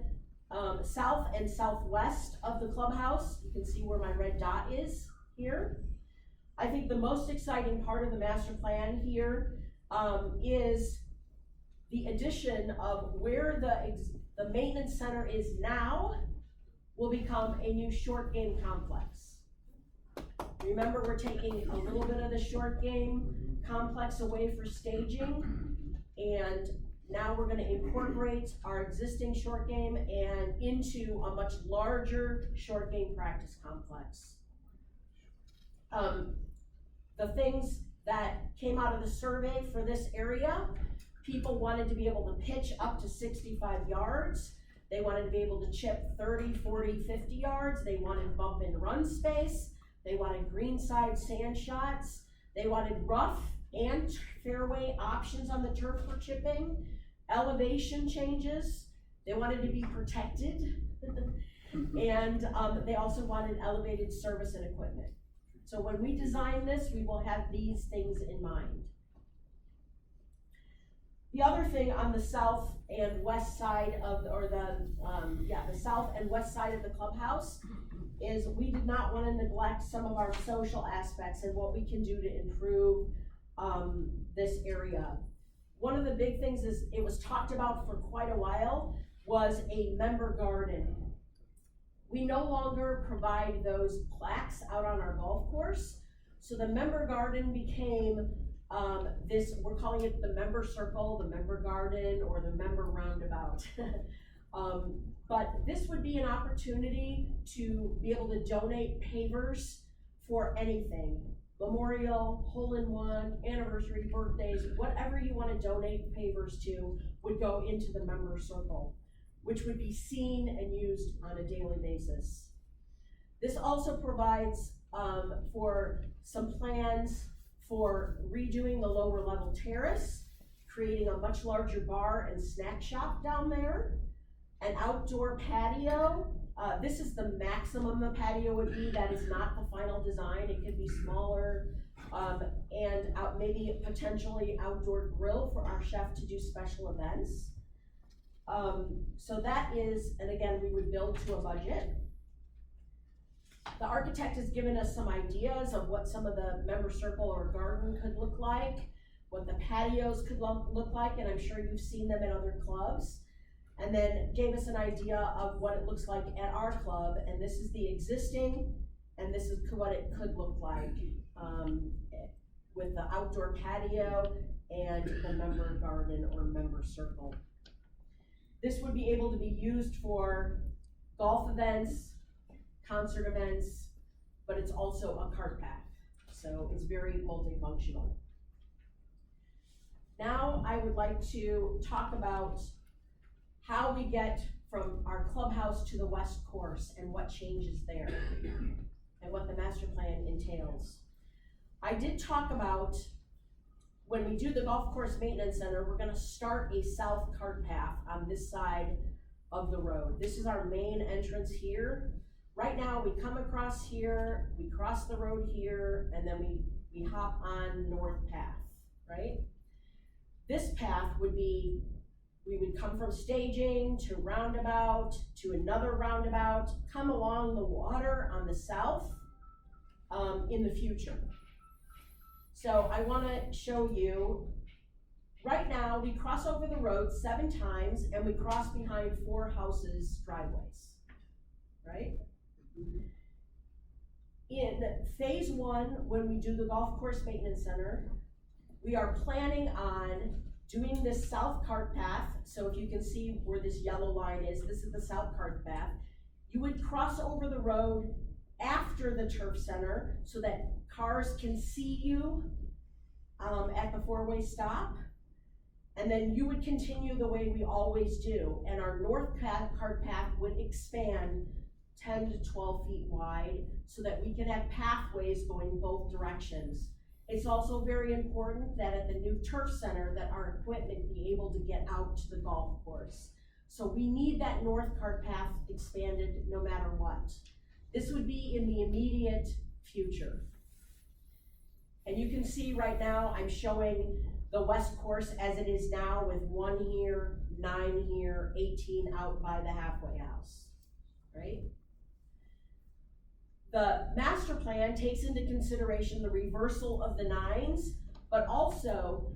south and southwest of the clubhouse. You can see where my red dot is here. I think the most exciting part of the master plan here is the addition of where the maintenance center is now will become a new short game complex. Remember, we're taking a little bit of the short game complex away for staging, and now we're gonna incorporate our existing short game and into a much larger short game practice complex. The things that came out of the survey for this area, people wanted to be able to pitch up to 65 yards. They wanted to be able to chip 30, 40, 50 yards. They wanted bump and run space. They wanted greenside sand shots. They wanted rough and fairway options on the turf for chipping, elevation changes. They wanted to be protected. And they also wanted elevated service and equipment. So when we design this, we will have these things in mind. The other thing on the south and west side of, the south and west side of the clubhouse is we did not want to neglect some of our social aspects and what we can do to improve this area. One of the big things is, it was talked about for quite a while, was a member garden. We no longer provide those plaques out on our golf course, so the member garden became we're calling it the member circle, the member garden, or the member roundabout. But this would be an opportunity to be able to donate pavers for anything. Memorial, hole-in-one, anniversary, birthdays, whatever you want to donate pavers to would go into the member circle, which would be seen and used on a daily basis. This also provides for some plans for redoing the lower level terrace, creating a much larger bar and snack shop down there, an outdoor patio. This is the maximum the patio would be. That is not the final design. It could be smaller, and maybe potentially outdoor grill for our chef to do special events. So that is, and again, we would build to a budget. The architect has given us some ideas of what some of the member circle or garden could look like, what the patios could look like, and I'm sure you've seen them at other clubs. And then gave us an idea of what it looks like at our club, and this is the existing, and this is what it could look like with the outdoor patio and the member garden or member circle. This would be able to be used for golf events, concert events, but it's also a cart path, so it's very multifunctional. Now I would like to talk about how we get from our clubhouse to the west course and what changes there and what the master plan entails. I did talk about when we do the golf course maintenance center, we're gonna start a south cart path on this side of the road. This is our main entrance here. Right now, we come across here, we cross the road here, and then we hop on north path, right? This path would be, we would come from staging to roundabout, to another roundabout, come along the water on the south in the future. So I wanna show you, right now we cross over the road 7 times and we cross behind 4 houses' driveways, right? In phase 1, when we do the golf course maintenance center, we are planning on doing this south cart path. So if you can see where this yellow line is, this is the south cart path. You would cross over the road after the turf center so that cars can see you at the 4-way stop. And then you would continue the way we always do. And our north cart path would expand 10 to 12 feet wide so that we can have pathways going both directions. It's also very important that at the new turf center that our equipment be able to get out to the golf course. So we need that north cart path expanded no matter what. This would be in the immediate future. And you can see right now, I'm showing the west course as it is now with 1 here, 9 here, 18 out by the halfway house, right? The master plan takes into consideration the reversal of the 9s, but also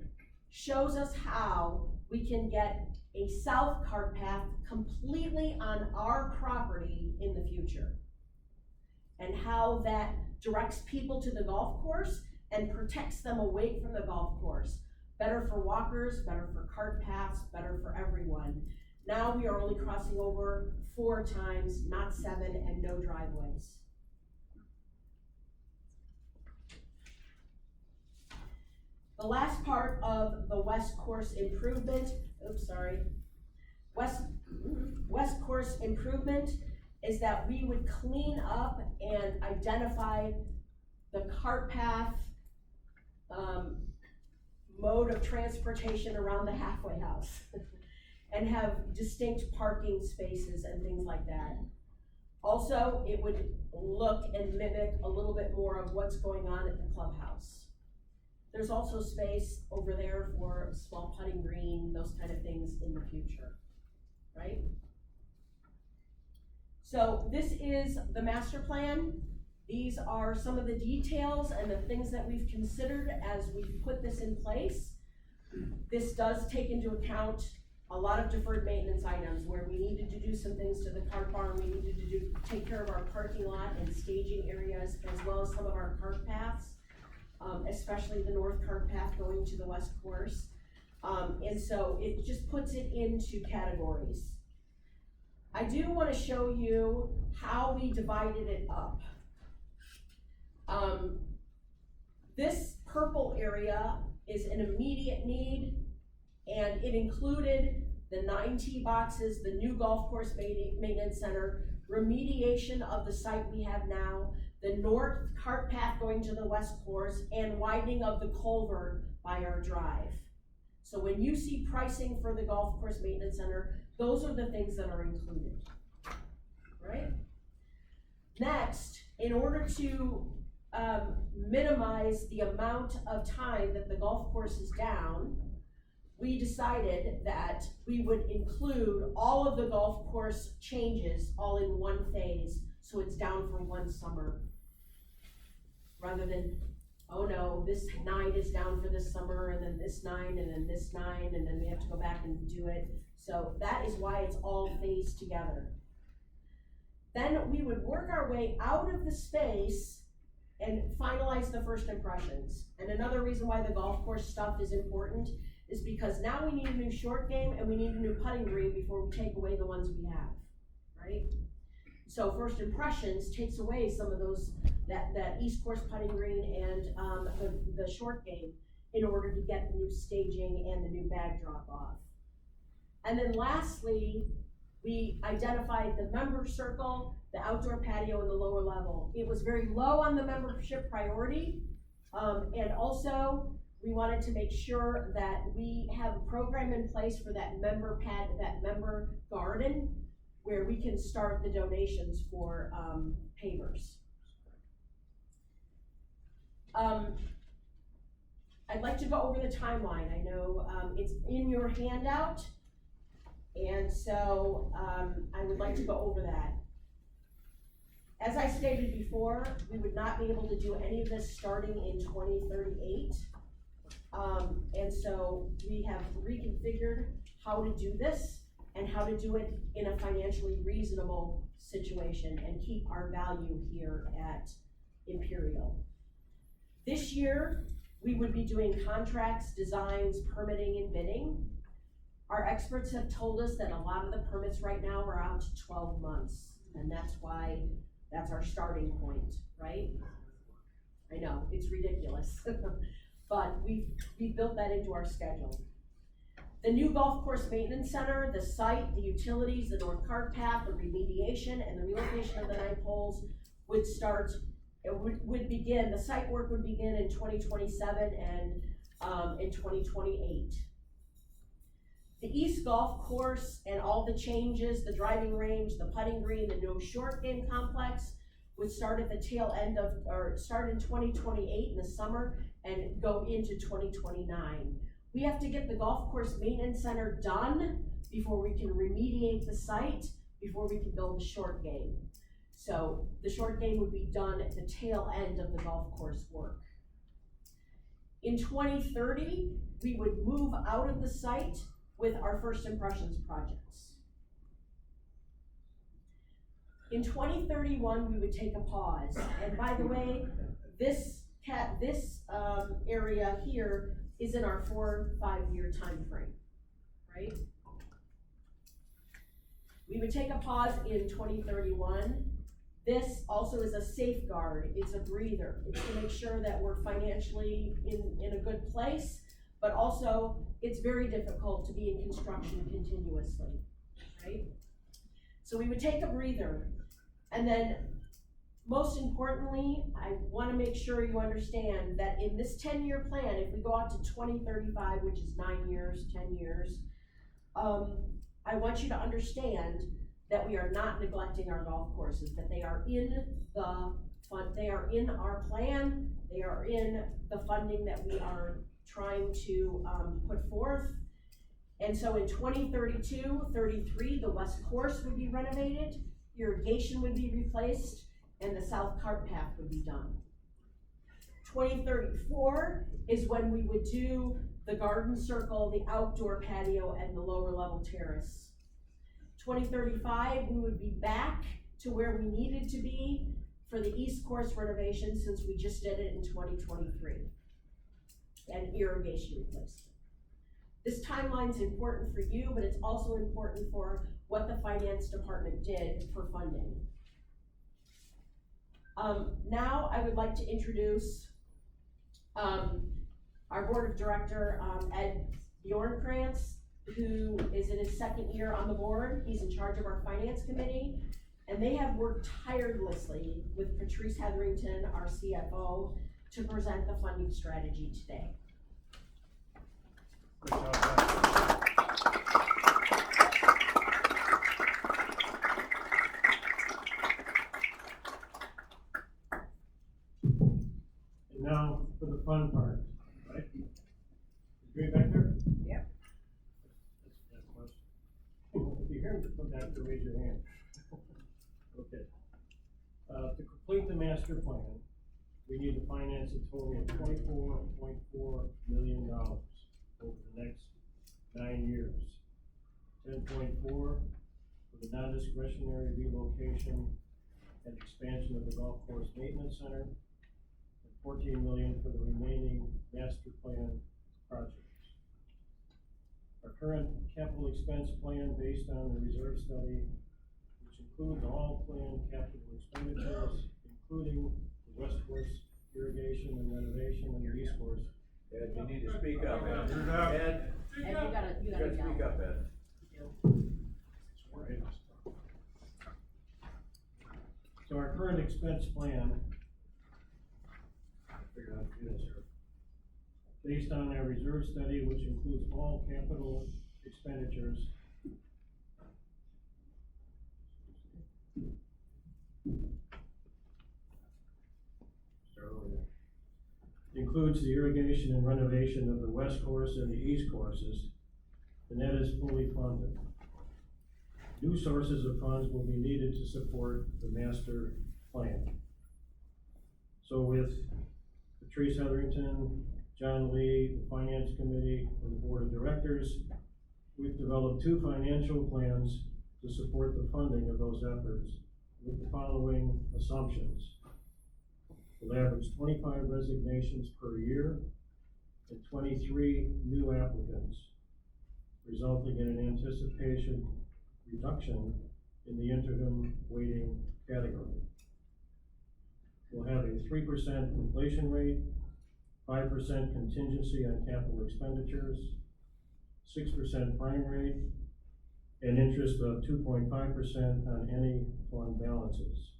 shows us how we can get a south cart path completely on our property in the future. And how that directs people to the golf course and protects them away from the golf course. Better for walkers, better for cart paths, better for everyone. Now we are only crossing over 4 times, not 7, and no driveways. The last part of the west course improvement, west course improvement is that we would clean up and identify the cart path mode of transportation around the halfway house and have distinct parking spaces and things like that. Also, it would look and mimic a little bit more of what's going on at the clubhouse. There's also space over there for a small putting green, those kind of things in the future, right? So this is the master plan. These are some of the details and the things that we've considered as we've put this in place. This does take into account a lot of deferred maintenance items where we needed to do some things to the cart barn, we needed to take care of our parking lot and staging areas, as well as some of our cart paths, especially the north cart path going to the west course. And so it just puts it into categories. I do want to show you how we divided it up. This purple area is an immediate need, and it included the 9 tee boxes, the new golf course maintenance center, remediation of the site we have now, the north cart path going to the west course, and widening of the culvert by our drive. So when you see pricing for the golf course maintenance center, those are the things that are included, right? Next, in order to minimize the amount of time that the golf course is down, we decided that we would include all of the golf course changes all in one phase, so it's down for 1 summer. Rather than, oh no, this 9 is down for this summer, and then this 9, and then this 9, and then we have to go back and do it. So that is why it's all phased together. Then we would work our way out of the space and finalize the first impressions. And another reason why the golf course stuff is important is because now we need a new short game and we need a new putting green before we take away the ones we have, right? So first impressions takes away some of those, that east course putting green and the short game in order to get the new staging and the new bag drop off. And then lastly, we identified the member circle, the outdoor patio, and the lower level. It was very low on the membership priority, and also we wanted to make sure that we have a program in place for that member garden, where we can start the donations for pavers. I'd like to go over the timeline. I know it's in your handout, and so I would like to go over that. As I stated before, we would not be able to do any of this starting in 2038. And so we have reconfigured how to do this and how to do it in a financially reasonable situation and keep our value here at Imperial. This year, we would be doing contracts, designs, permitting, and bidding. Our experts have told us that a lot of the permits right now are out to 12 months, and that's why that's our starting point, right? I know, it's ridiculous, but we built that into our schedule. The new golf course maintenance center, the site, the utilities, the north cart path, the remediation, and the relocation of the 9 poles would start, would begin, the site work would begin in 2027 and in 2028. The East Golf Course and all the changes, the driving range, the putting green, the no short game complex would start at the tail end of, or start in 2028 in the summer and go into 2029. We have to get the golf course maintenance center done before we can remediate the site, before we can build the short game. So the short game would be done at the tail end of the golf course work. In 2030, we would move out of the site with our first impressions projects. In 2031, we would take a pause. And by the way, this area here is in our 4-5 year time frame, right? We would take a pause in 2031. This also is a safeguard, it's a breather. It's to make sure that we're financially in a good place, but also it's very difficult to be in construction continuously, right? So we would take a breather, and then most importantly, I wanna make sure you understand that in this 10-year plan, if we go out to 2035, which is 9 years, 10 years, I want you to understand that we are not neglecting our golf courses, that they are in the fund, they are in our plan, they are in the funding that we are trying to put forth. And so in 2032, 33, the west course would be renovated, irrigation would be replaced, and the south cart path would be done. 2034 is when we would do the garden circle, the outdoor patio, and the lower level terrace. 2035, we would be back to where we needed to be for the east course renovation, since we just did it in 2023, and irrigation replacement. This timeline's important for you, but it's also important for what the finance department did for funding. Now I would like to introduce our board of director, Ed Bjornkrantz, who is in his second year on the board. He's in charge of our finance committee, and they have worked tirelessly with Patrice Hetherington, our CFO, to present the funding strategy today. Good job, guys. And now for the fun part, right? Agree back there? Yep. That's a question. If you hear them, come back to raise your hand. Okay. To complete the master plan, we need to finance a total of $24.4 million over the next 9 years. 10.4 for the non-discretionary relocation and expansion of the golf course maintenance center, and $14 million for the remaining master plan projects. Our current capital expense plan, based on the reserve study, which includes all planned capital expenditures, including the west course irrigation and renovation and the east course. Ed, you need to speak up, Ed. Ed, Ed, you gotta you yell. gotta speak up, Ed. So our current expense plan, figure out how to do this here, based on our reserve study, which includes all capital expenditures, includes the irrigation and renovation of the west course and the east courses, and that is fully funded. New sources of funds will be needed to support the master plan. So with Patrice Hetherington, John Lee, the finance committee, and the board of directors, we've developed 2 financial plans to support the funding of those efforts with the following assumptions. We'll average 25 resignations per year and 23 new applicants, resulting in an anticipation reduction in the interim waiting category. We'll have a 3% inflation rate, 5% contingency on capital expenditures, 6% prime rate, and interest of 2.5% on any fund balances.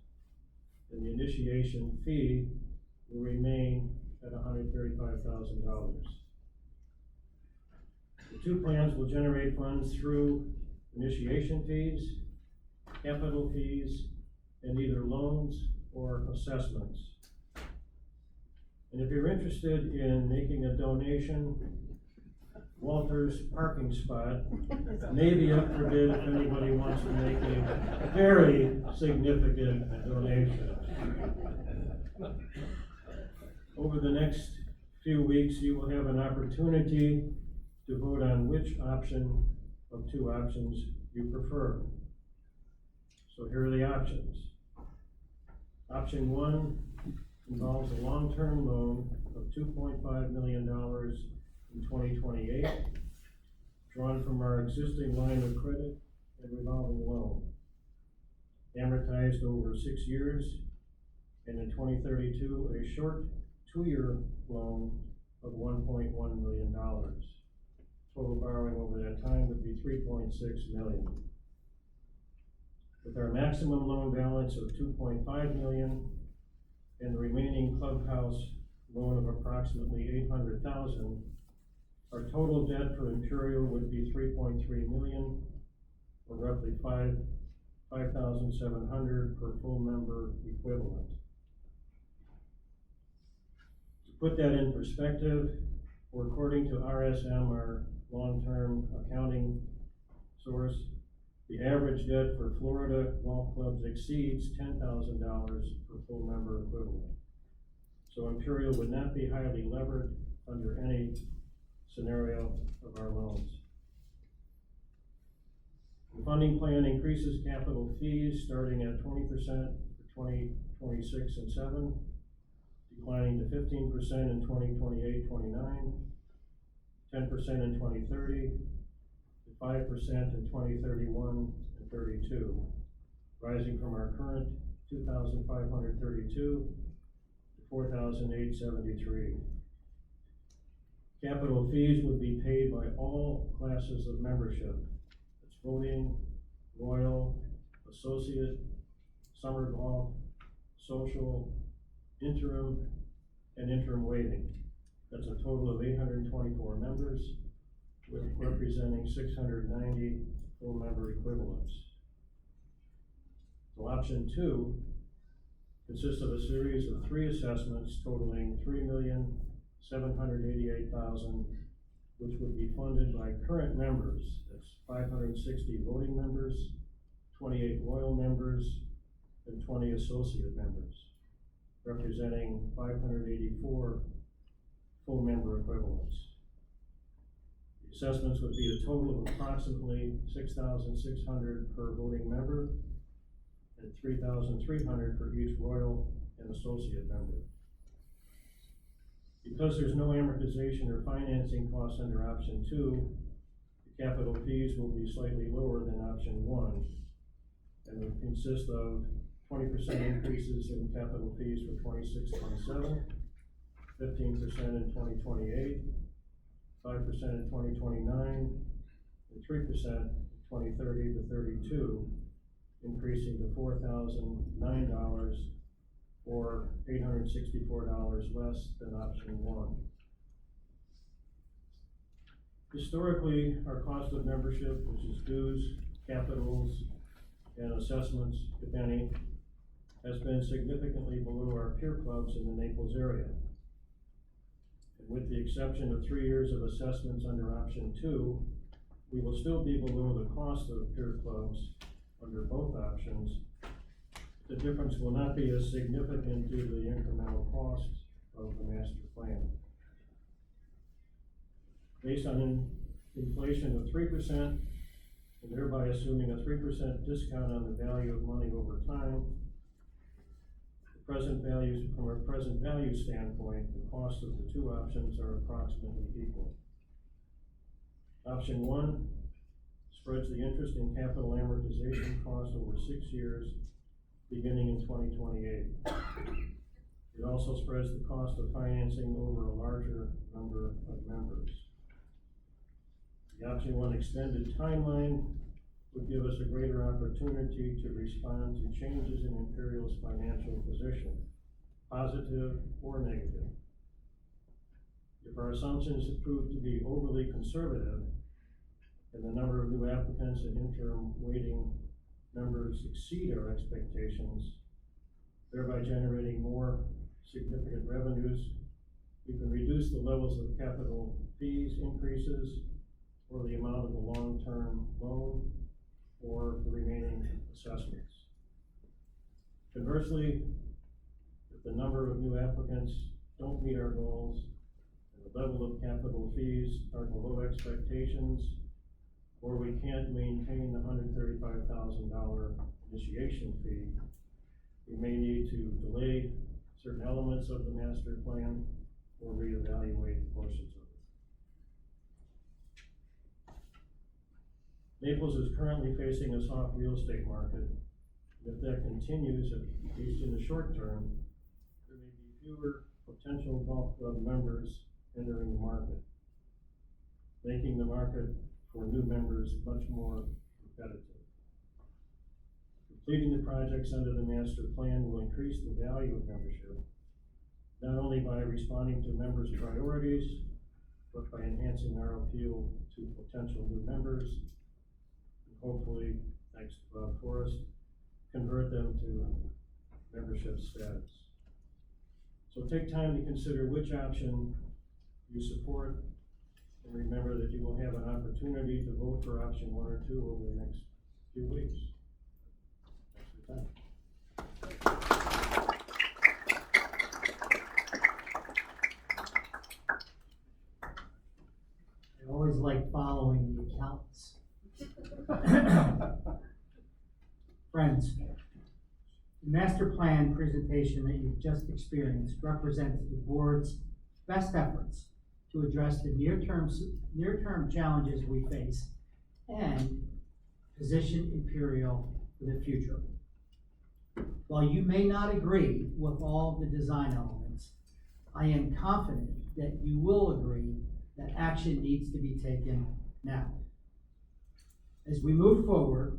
And the initiation fee will remain at $135,000. The two plans will generate funds through initiation fees, capital fees, and either loans or assessments. And if you're interested in making a donation, Walter's parking spot may be up for bid if anybody wants to make a very significant donation. Over the next few weeks, you will have an opportunity to vote on which option of two options you prefer. So here are the options. Option one involves a long-term loan of $2.5 million in 2028, drawn from our existing line of credit and revolving loan, amortized over 6 years, and in 2032, a short 2-year loan of $1.1 million. Total borrowing over that time would be $3.6 million. With our maximum loan balance of $2.5 million and the remaining clubhouse loan of approximately $800,000, our total debt for Imperial would be $3.3 million, or roughly $5,700 per full member equivalent. To put that in perspective, according to RSM, our long-term accounting source, the average debt for Florida golf clubs exceeds $10,000 per full member equivalent. So Imperial would not be highly levered under any scenario of our loans. The funding plan increases capital fees starting at 20% for 2026 and 7, declining to 15% in 2028-29, 10% in 2030, 5% in 2031 and 32, rising from our current 2,532 to 4,873. Capital fees would be paid by all classes of membership. It's voting, royal, associate, summer golf, social, interim, and interim waiting. That's a total of 824 members, representing 690 full member equivalents. So option two consists of a series of 3 assessments totaling $3,788,000, which would be funded by current members. That's 560 voting members, 28 royal members, and 20 associate members, representing 584 full member equivalents. Assessments would be a total of approximately $6,600 per voting member and $3,300 for each royal and associate member. Because there's no amortization or financing costs under option 2, the capital fees will be slightly lower than option 1 and would consist of 20% increases in capital fees for 26-27, 15% in 2028, 5% in 2029, and 3% in 2030 to 32, increasing to $4,009 or $864 less than option 1. Historically, our cost of membership, which is dues, capitals, and assessments, if any, has been significantly below our peer clubs in the Naples area. With the exception of 3 years of assessments under option 2, we will still be below the cost of peer clubs under both options. The difference will not be as significant due to the incremental costs of the master plan. Based on inflation of 3%, and thereby assuming a 3% discount on the value of money over time, present values, from a present value standpoint, the cost of the 2 options are approximately equal. Option 1 spreads the interest and capital amortization cost over 6 years, beginning in 2028. It also spreads the cost of financing over a larger number of members. The option one extended timeline would give us a greater opportunity to respond to changes in Imperial's financial position, positive or negative. If our assumptions prove to be overly conservative, and the number of new applicants and interim waiting members exceed our expectations, thereby generating more significant revenues, we can reduce the levels of capital fees increases or the amount of the long-term loan or the remaining assessments. Conversely, if the number of new applicants don't meet our goals and the level of capital fees are below expectations, or we can't maintain the $135,000 initiation fee, we may need to delay certain elements of the master plan or reevaluate portions of it. Naples is currently facing a soft real estate market. If that continues, at least in the short term, there may be fewer potential golf club members entering the market, making the market for new members much more competitive. Completing the projects under the master plan will increase the value of membership, not only by responding to members' priorities, but by enhancing our appeal to potential new members, and hopefully, thanks to Bob Forrest, convert them to membership status. So take time to consider which option you support, and remember that you will have an opportunity to vote for option 1 or 2 over the next few weeks. Thanks for your time. I always like following the accountants. Friends, the master plan presentation that you've just experienced represents the board's best efforts to address the near-term challenges we face and position Imperial for the future. While you may not agree with all the design elements, I am confident that you will agree that action needs to be taken now. As we move forward,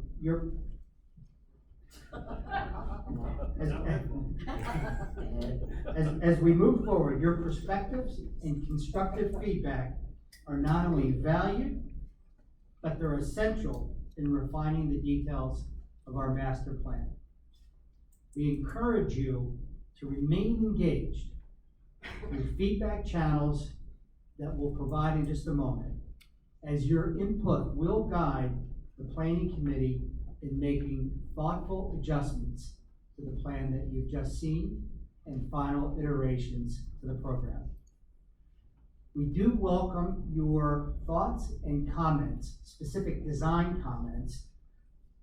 as we move forward, your perspectives and constructive feedback are not only valued, but they're essential in refining the details of our master plan. We encourage you to remain engaged through feedback channels that we'll provide in just a moment, as your input will guide the planning committee in making thoughtful adjustments to the plan that you've just seen and final iterations to the program. We do welcome your thoughts and comments, specific design comments,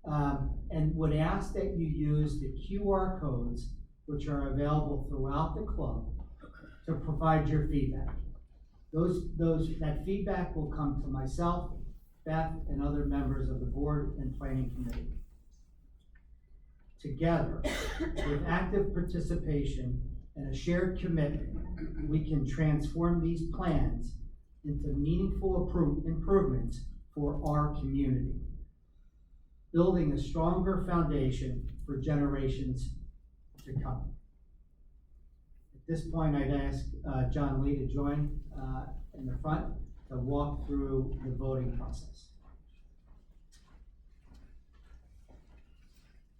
and would ask that you use the QR codes which are available throughout the club to provide your feedback. That feedback will come to myself, Beth, and other members of the board and planning committee. Together, with active participation and a shared commitment, we can transform these plans into meaningful improvements for our community, building a stronger foundation for generations to come. At this point, I'd ask John Lee to join in the front to walk through the voting process.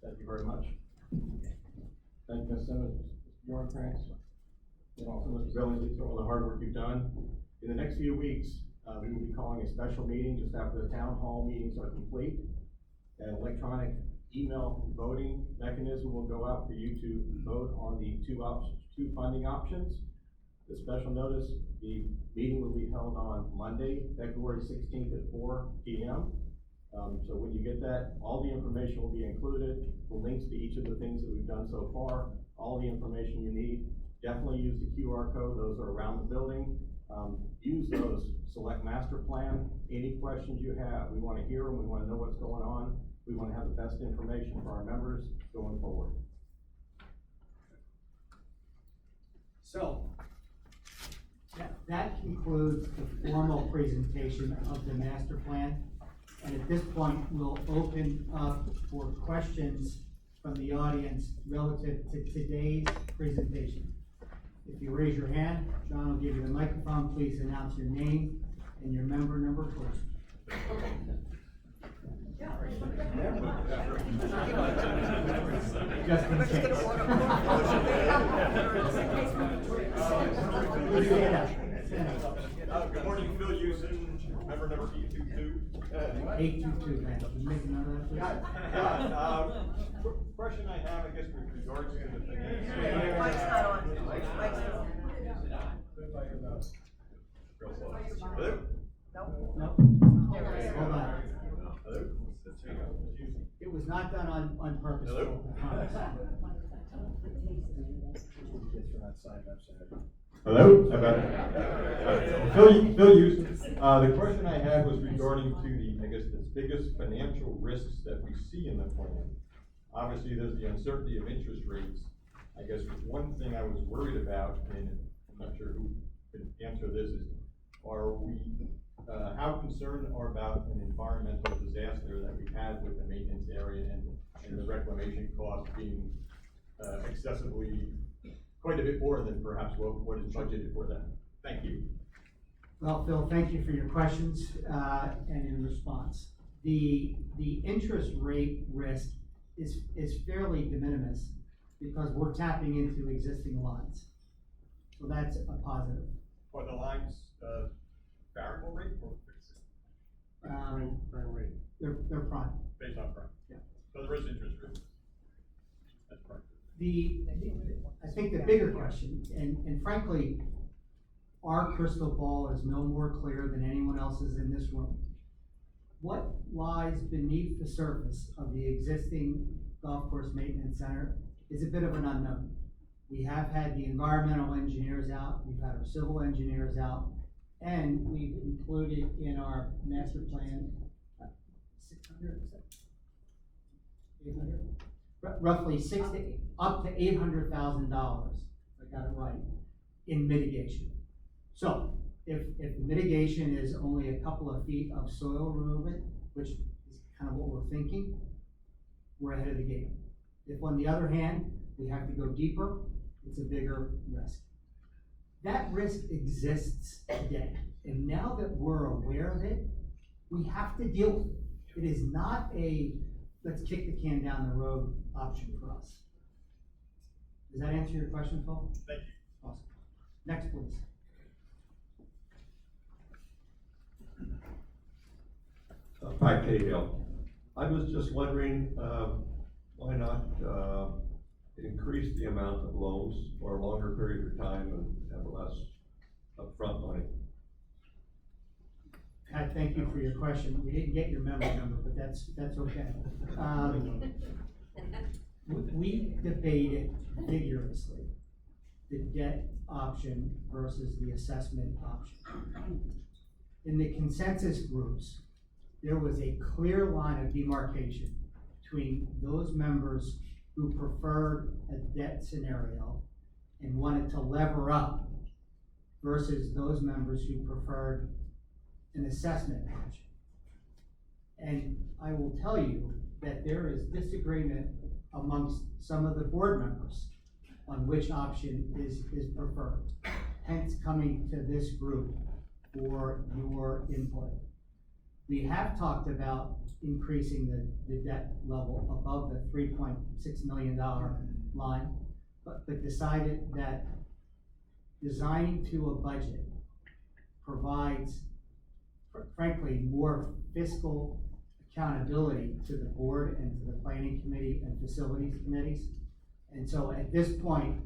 Thank you very much. Thank you, Ms. Simmons, Mr. Yorncrantz, and also Mr. Billingsley for all the hard work you've done. In the next few weeks, we will be calling a special meeting just after the town hall meetings are complete. An electronic email voting mechanism will go out for you to vote on the two funding options. The special notice, the meeting will be held on Monday, February 16th at 4 p.m. So when you get that, all the information will be included, the links to each of the things that we've done so far, all the information you need. Definitely use the QR code, those are around the building. Use those, select master plan, any questions you have. We want to hear them, we want to know what's going on. We want to have the best information for our members going forward. So, yeah. that concludes the formal presentation of the master plan. And at this point, we'll open up for questions from the audience relative to today's presentation. If you raise your hand, John will give you the microphone. Please announce your name and your member number, please. Just in case. Stand up. Stand up. Good morning, Phil Houston, member number 822. 822, man. Can you make another of that, please? Question I have, I guess, with regards to the finance. Mike's not on. Mike's not. Real slow. Hello? No? There it is. Hold on. Hello? It was not done on purpose. Hello? I promise. Hello? How about it? Phil Houston. The question I had was regarding to the, I guess, the biggest financial risks that we see in the plan. Obviously, there's the uncertainty of interest rates. I guess one thing I was worried about, and I'm not sure who can answer this, is are we, how concerned are about an environmental disaster that we had with the maintenance area and the reclamation cost being excessively, quite a bit more than perhaps what is budgeted for that? Thank you. Well, Phil, thank you for your questions, and in response. The interest rate risk is fairly de minimis because we're tapping into existing lines. So that's a positive. Are the lines, variable rate or fixed? Prime rate. They're prime. Based on prime? Yeah. So there is interest rate? That's prime. I think the bigger question, and frankly, our crystal ball is no more clear than anyone else's in this room. What lies beneath the surface of the existing golf course maintenance center is a bit of an unknown. We have had the environmental engineers out, we've had our civil engineers out, and we've included in our master plan, 600, 800? Roughly up to $800,000, I got it right, in mitigation. So, if mitigation is only a couple of feet of soil removal, which is kind of what we're thinking, we're ahead of the game. If on the other hand, we have to go deeper, it's a bigger risk. That risk exists today, and now that we're aware of it, we have to deal with it. It is not a let's kick the can down the road option for us. Does that answer your question, Phil? Thank you. Awesome. Next, please. Hi, Cahill. I was just wondering, why not, increase the amount of loans for a longer period of time and have less upfront money? Pat, thank you for your question. We didn't get your memo number, but that's okay. We debated vigorously the debt option versus the assessment option. In the consensus groups, there was a clear line of demarcation between those members who preferred a debt scenario and wanted to lever up versus those members who preferred an assessment option. And I will tell you that there is disagreement amongst some of the board members on which option is preferred, hence coming to this group for your input. We have talked about increasing the debt level above the $3.6 million line, but decided that designing to a budget provides, frankly, more fiscal accountability to the board and to the planning committee and facilities committees. And so at this point,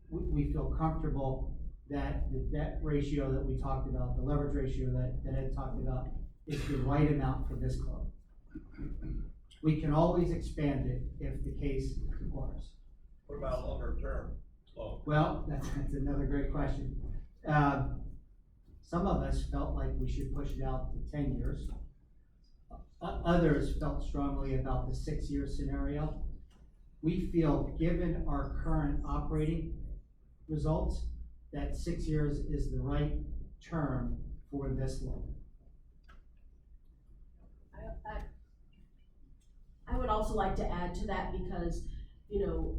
we feel comfortable that the debt ratio that we talked about, the leverage ratio that Ed talked about, is the right amount for this club. We can always expand it if the case requires. What about longer term loan? Well, that's another great question. Some of us felt like we should push it out to 10 years. Others felt strongly about the 6-year scenario. We feel, given our current operating results, that 6 years is the right term for this loan. I would also like to add to that because, you know,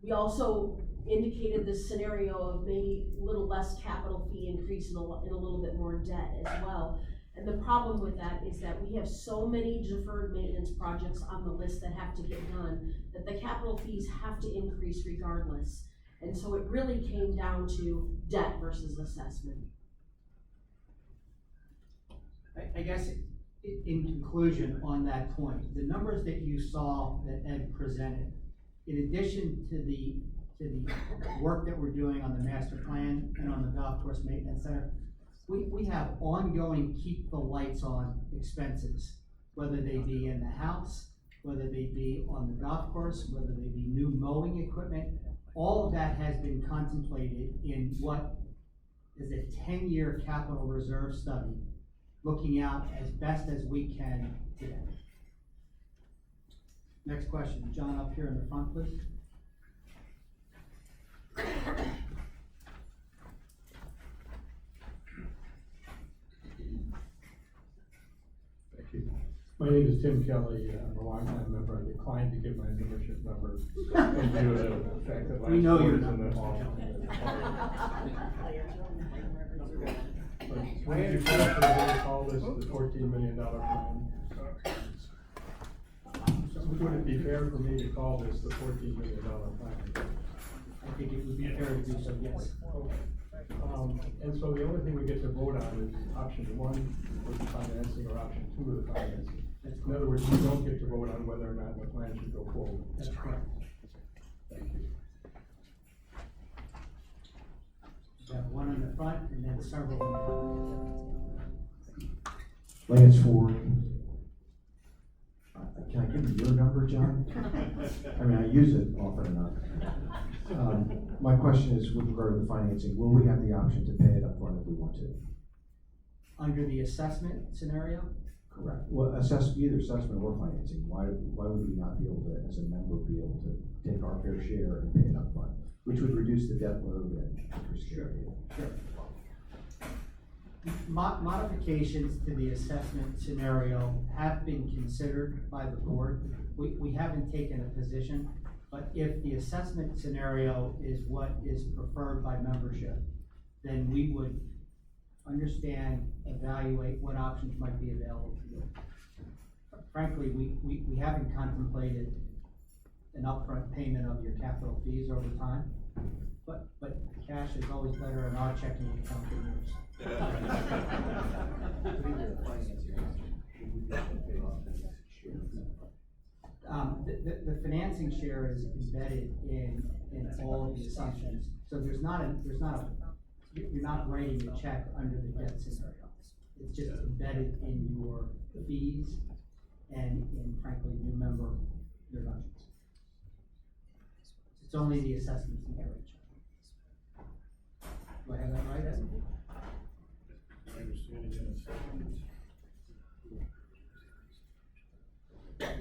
we also indicated this scenario of maybe a little less capital fee increase and a little bit more debt as well. And the problem with that is that we have so many deferred maintenance projects on the list that have to get done, that the capital fees have to increase regardless. And so it really came down to debt versus assessment. I guess in conclusion on that point, the numbers that you saw that Ed presented, in addition to the work that we're doing on the master plan and on the golf course maintenance center, we have ongoing keep the lights on expenses, whether they be in the house, whether they be on the golf course, whether they be new mowing equipment. All of that has been contemplated in what is a 10-year capital reserve study, looking out as best as we can today. Next question, John, up here in the front, please. Thank you. My name is Tim Kelly. I'm a longtime member. I declined to give my membership number due to the fact that We know you're last not. in the hall. Would it be fair for me to call this the $14 million plan? Would it be fair for me to call this the $14 million plan? I think it would be fair to do so, yes. And so the only thing we get to vote on is option one with the financing or option two of the financing. In other words, we don't get to vote on whether or not the plan should go forward. That's correct. Thank you. We have one in the front and then several in the front. Lance Ford. Can I give you your number, John? I mean, I use it often enough. My question is with regard to the financing, will we have the option to pay it up front if we want to? Under the assessment scenario, Correct. Well, either assessment or financing, why would we not be able to, as a member, be able to take our fair share and pay it up front, which would reduce the debt load and interest rate? sure. Modifications to the assessment scenario have been considered by the board. We haven't taken a position, but if the assessment scenario is what is preferred by membership, then we would understand, evaluate what options might be available to you. Frankly, we haven't contemplated an upfront payment of your capital fees over time, but cash is always better in our checking account than yours. The financing share is embedded in all of the assumptions, so you're not writing a check under the debt scenario. It's just embedded in your fees and in, frankly, new member reductions. It's only the assessments in there. Do I have that right?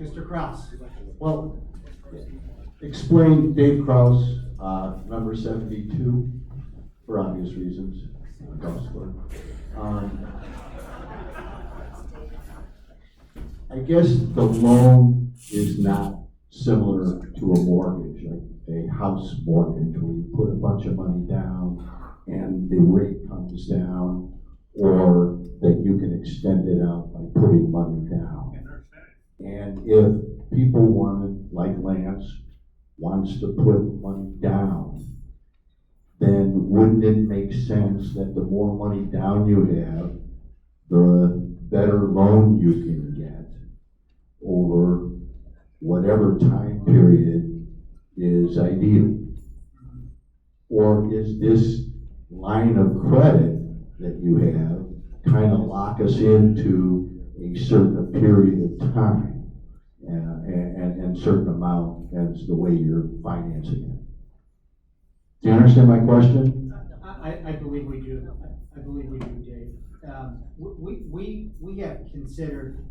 Mr. Kraus. Well, explain Dave Kraus, number 72, for obvious reasons, golf score. I guess the loan is not similar to a mortgage, like a house mortgage, where you put a bunch of money down and the rate comes down, or that you can extend it out by putting money down. And if people wanted, like Lance, wants to put money down, then wouldn't it make sense that the more money down you have, the better loan you can get over whatever time period is ideal? Or is this line of credit that you have kind of lock us into a certain period of time and certain amount as the way you're financing it? Do you understand my question? I believe we do. I believe we do, Dave. We have considered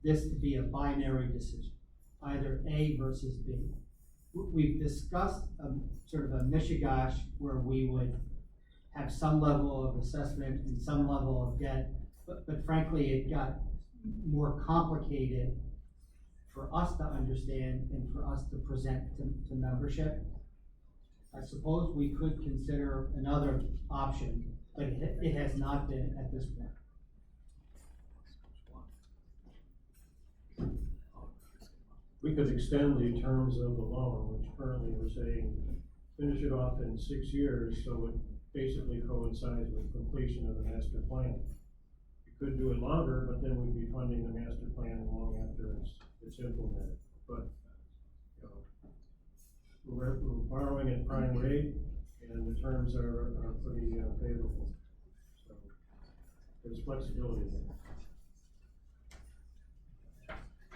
this to be a binary decision, either A versus B. We've discussed sort of a mishigash where we would have some level of assessment and some level of debt, but frankly, it got more complicated for us to understand and for us to present to membership. I suppose we could consider another option, but it has not been at this point. We could extend the terms of the loan, which currently we're saying, finish it off in 6 years, so it basically coincides with completion of the master plan. We could do it longer, but then we'd be funding the master plan long after it's implemented. But, you know, we're borrowing at prime rate, and the terms are pretty favorable. So, there's flexibility there.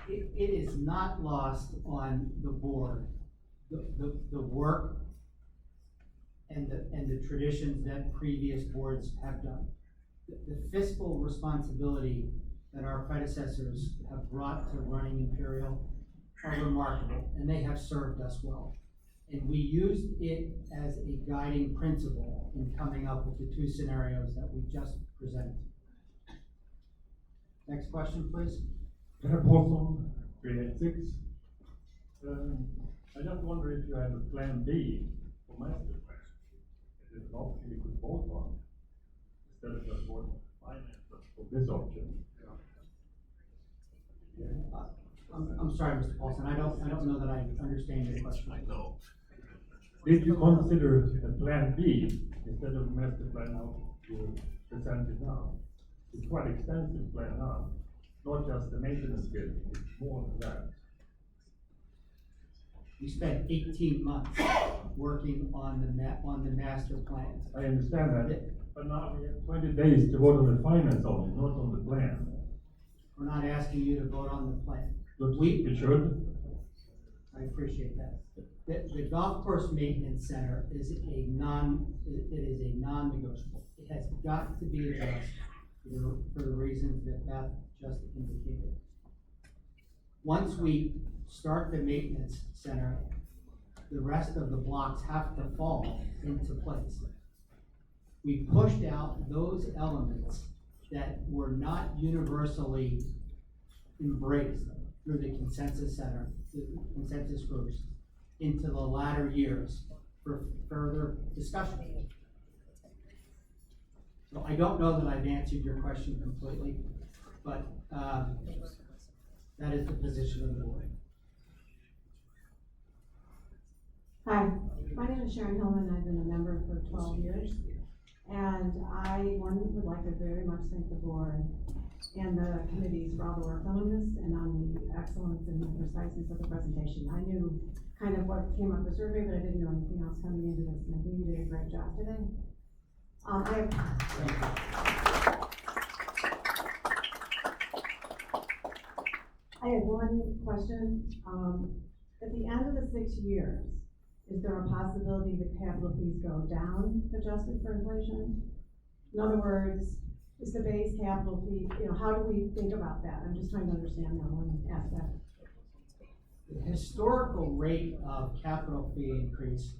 It is not lost on the board, the work and the traditions that previous boards have done. The fiscal responsibility that our predecessors have brought to running Imperial are remarkable, and they have served us well. And we used it as a guiding principle in coming up with the two scenarios that we just presented. Next question, please. Herr Paulson, grade 6. I just wonder if you have a plan B for master plan. Is it an option you could vote on instead of just voting finance for this option? I'm sorry, Mr. Paulson, I don't know that I understand your question. Did you consider a plan B instead of master plan how you presented now? It's quite extensive plan now, not just the maintenance bill, it's more than that. We spent 18 months working on the master plan. I understand that, but now we have 20 days to vote on the finance only, not on the plan. We're not asking you to vote on the plan. But we should. I appreciate that. The golf course maintenance center is a non-negotiable. It has got to be addressed for the reasons that Beth just indicated. Once we start the maintenance center, the rest of the blocks have to fall into place. We pushed out those elements that were not universally embraced through the consensus center, the consensus groups, into the latter years for further discussion. So I don't know that I've answered your question completely, but that is the position of the board. Hi, my name is Sharon Hillman. I've been a member for 12 years. And would like to very much thank the board and the committees for all the work done on this and on the excellence and the preciseness of the presentation. I knew kind of what came up the survey, but I didn't know anything else coming into this, and I think you did a great job today. I have one question. At the end of the 6 years, is there a possibility that capital fees go down adjusted for inflation? In other words, is the base capital fee, how do we think about that? I'm just trying to understand that one aspect. The historical rate of capital fee increase,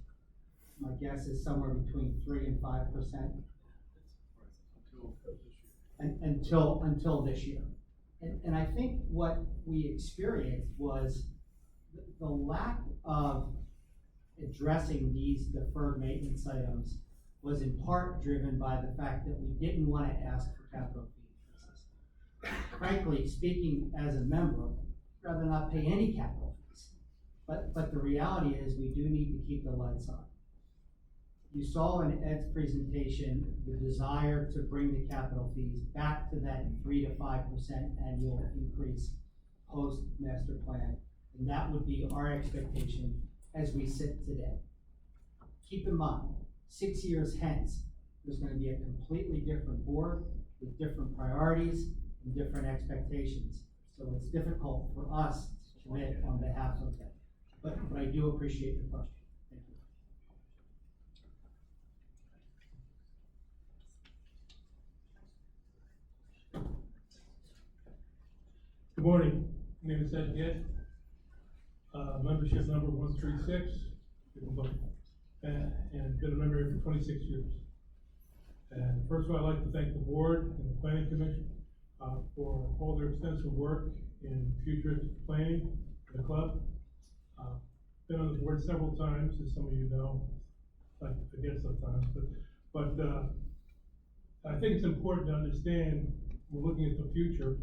my guess is somewhere between 3 and 5%. Until this year. And I think what we experienced was the lack of addressing these deferred maintenance items was in part driven by the fact that we didn't want to ask for capital fee increases. Frankly, speaking as a member, I'd rather not pay any capital fees. But the reality is we do need to keep the lights on. You saw in Ed's presentation the desire to bring the capital fees back to that 3 to 5% annual increase post master plan. And that would be our expectation as we sit today. Keep in mind, 6 years hence, there's going to be a completely different board with different priorities and different expectations. So it's difficult for us to commit on behalf of them. But I do appreciate the question. Thank you. Good morning. My name is Ed Gitt. Membership number 136. And been a member here for 26 years. And first of all, I'd like to thank the board and the planning commission, for all their extensive work in future planning for the club. Been on the board several times, as some of you know, I forget sometimes, but I think it's important to understand, we're looking at the future,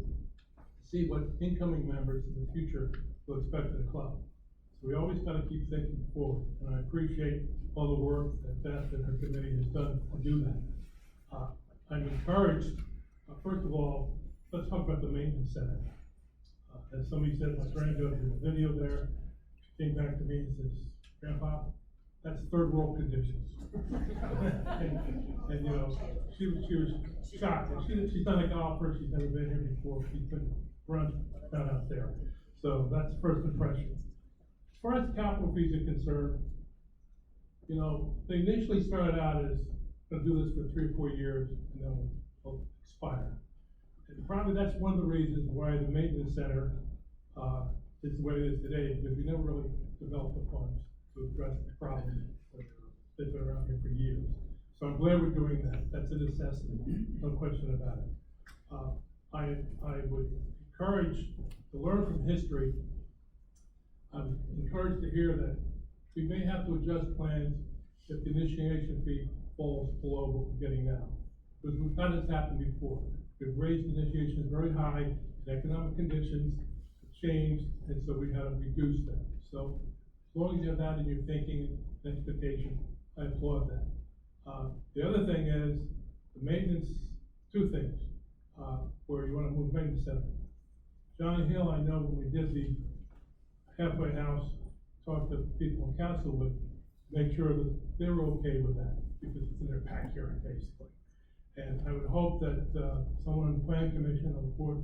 see what incoming members in the future will expect of the club. So we always gotta keep thinking forward, and I appreciate all the work that Beth and her committee has done to do that. I'm encouraged, first of all, let's talk about the maintenance center. As somebody said, my granddaughter did a video there, she came back to me and says, "Grandpa, that's third world conditions." and you know, she was shocked, and she's done a golfer, she's never been here before, she's been run down out there. So that's first impression. As far as capital fees are concerned, you know, they initially started out as, gonna do this for 3 or 4 years, and then we'll expire. And probably that's one of the reasons why the maintenance center, is the way it is today, because we never really developed the funds to address the problems that have been around here for years. So I'm glad we're doing that, that's a necessity, no question about it. I would encourage to learn from history. I'm encouraged to hear that we may have to adjust plans if the initiation fee falls below what we're getting now. Because we've had this happen before. We've raised initiations very high, and economic conditions changed, and so we had to reduce them. So as long as you have that in your thinking and expectation, I applaud that. The other thing is, the maintenance, 2 things, where you wanna move maintenance center. John Hill, I know when we did the halfway house, talked to people in council with, make sure that they were okay with that, because it's in their backyard, basically. And I would hope that, someone in the planning commission or the board,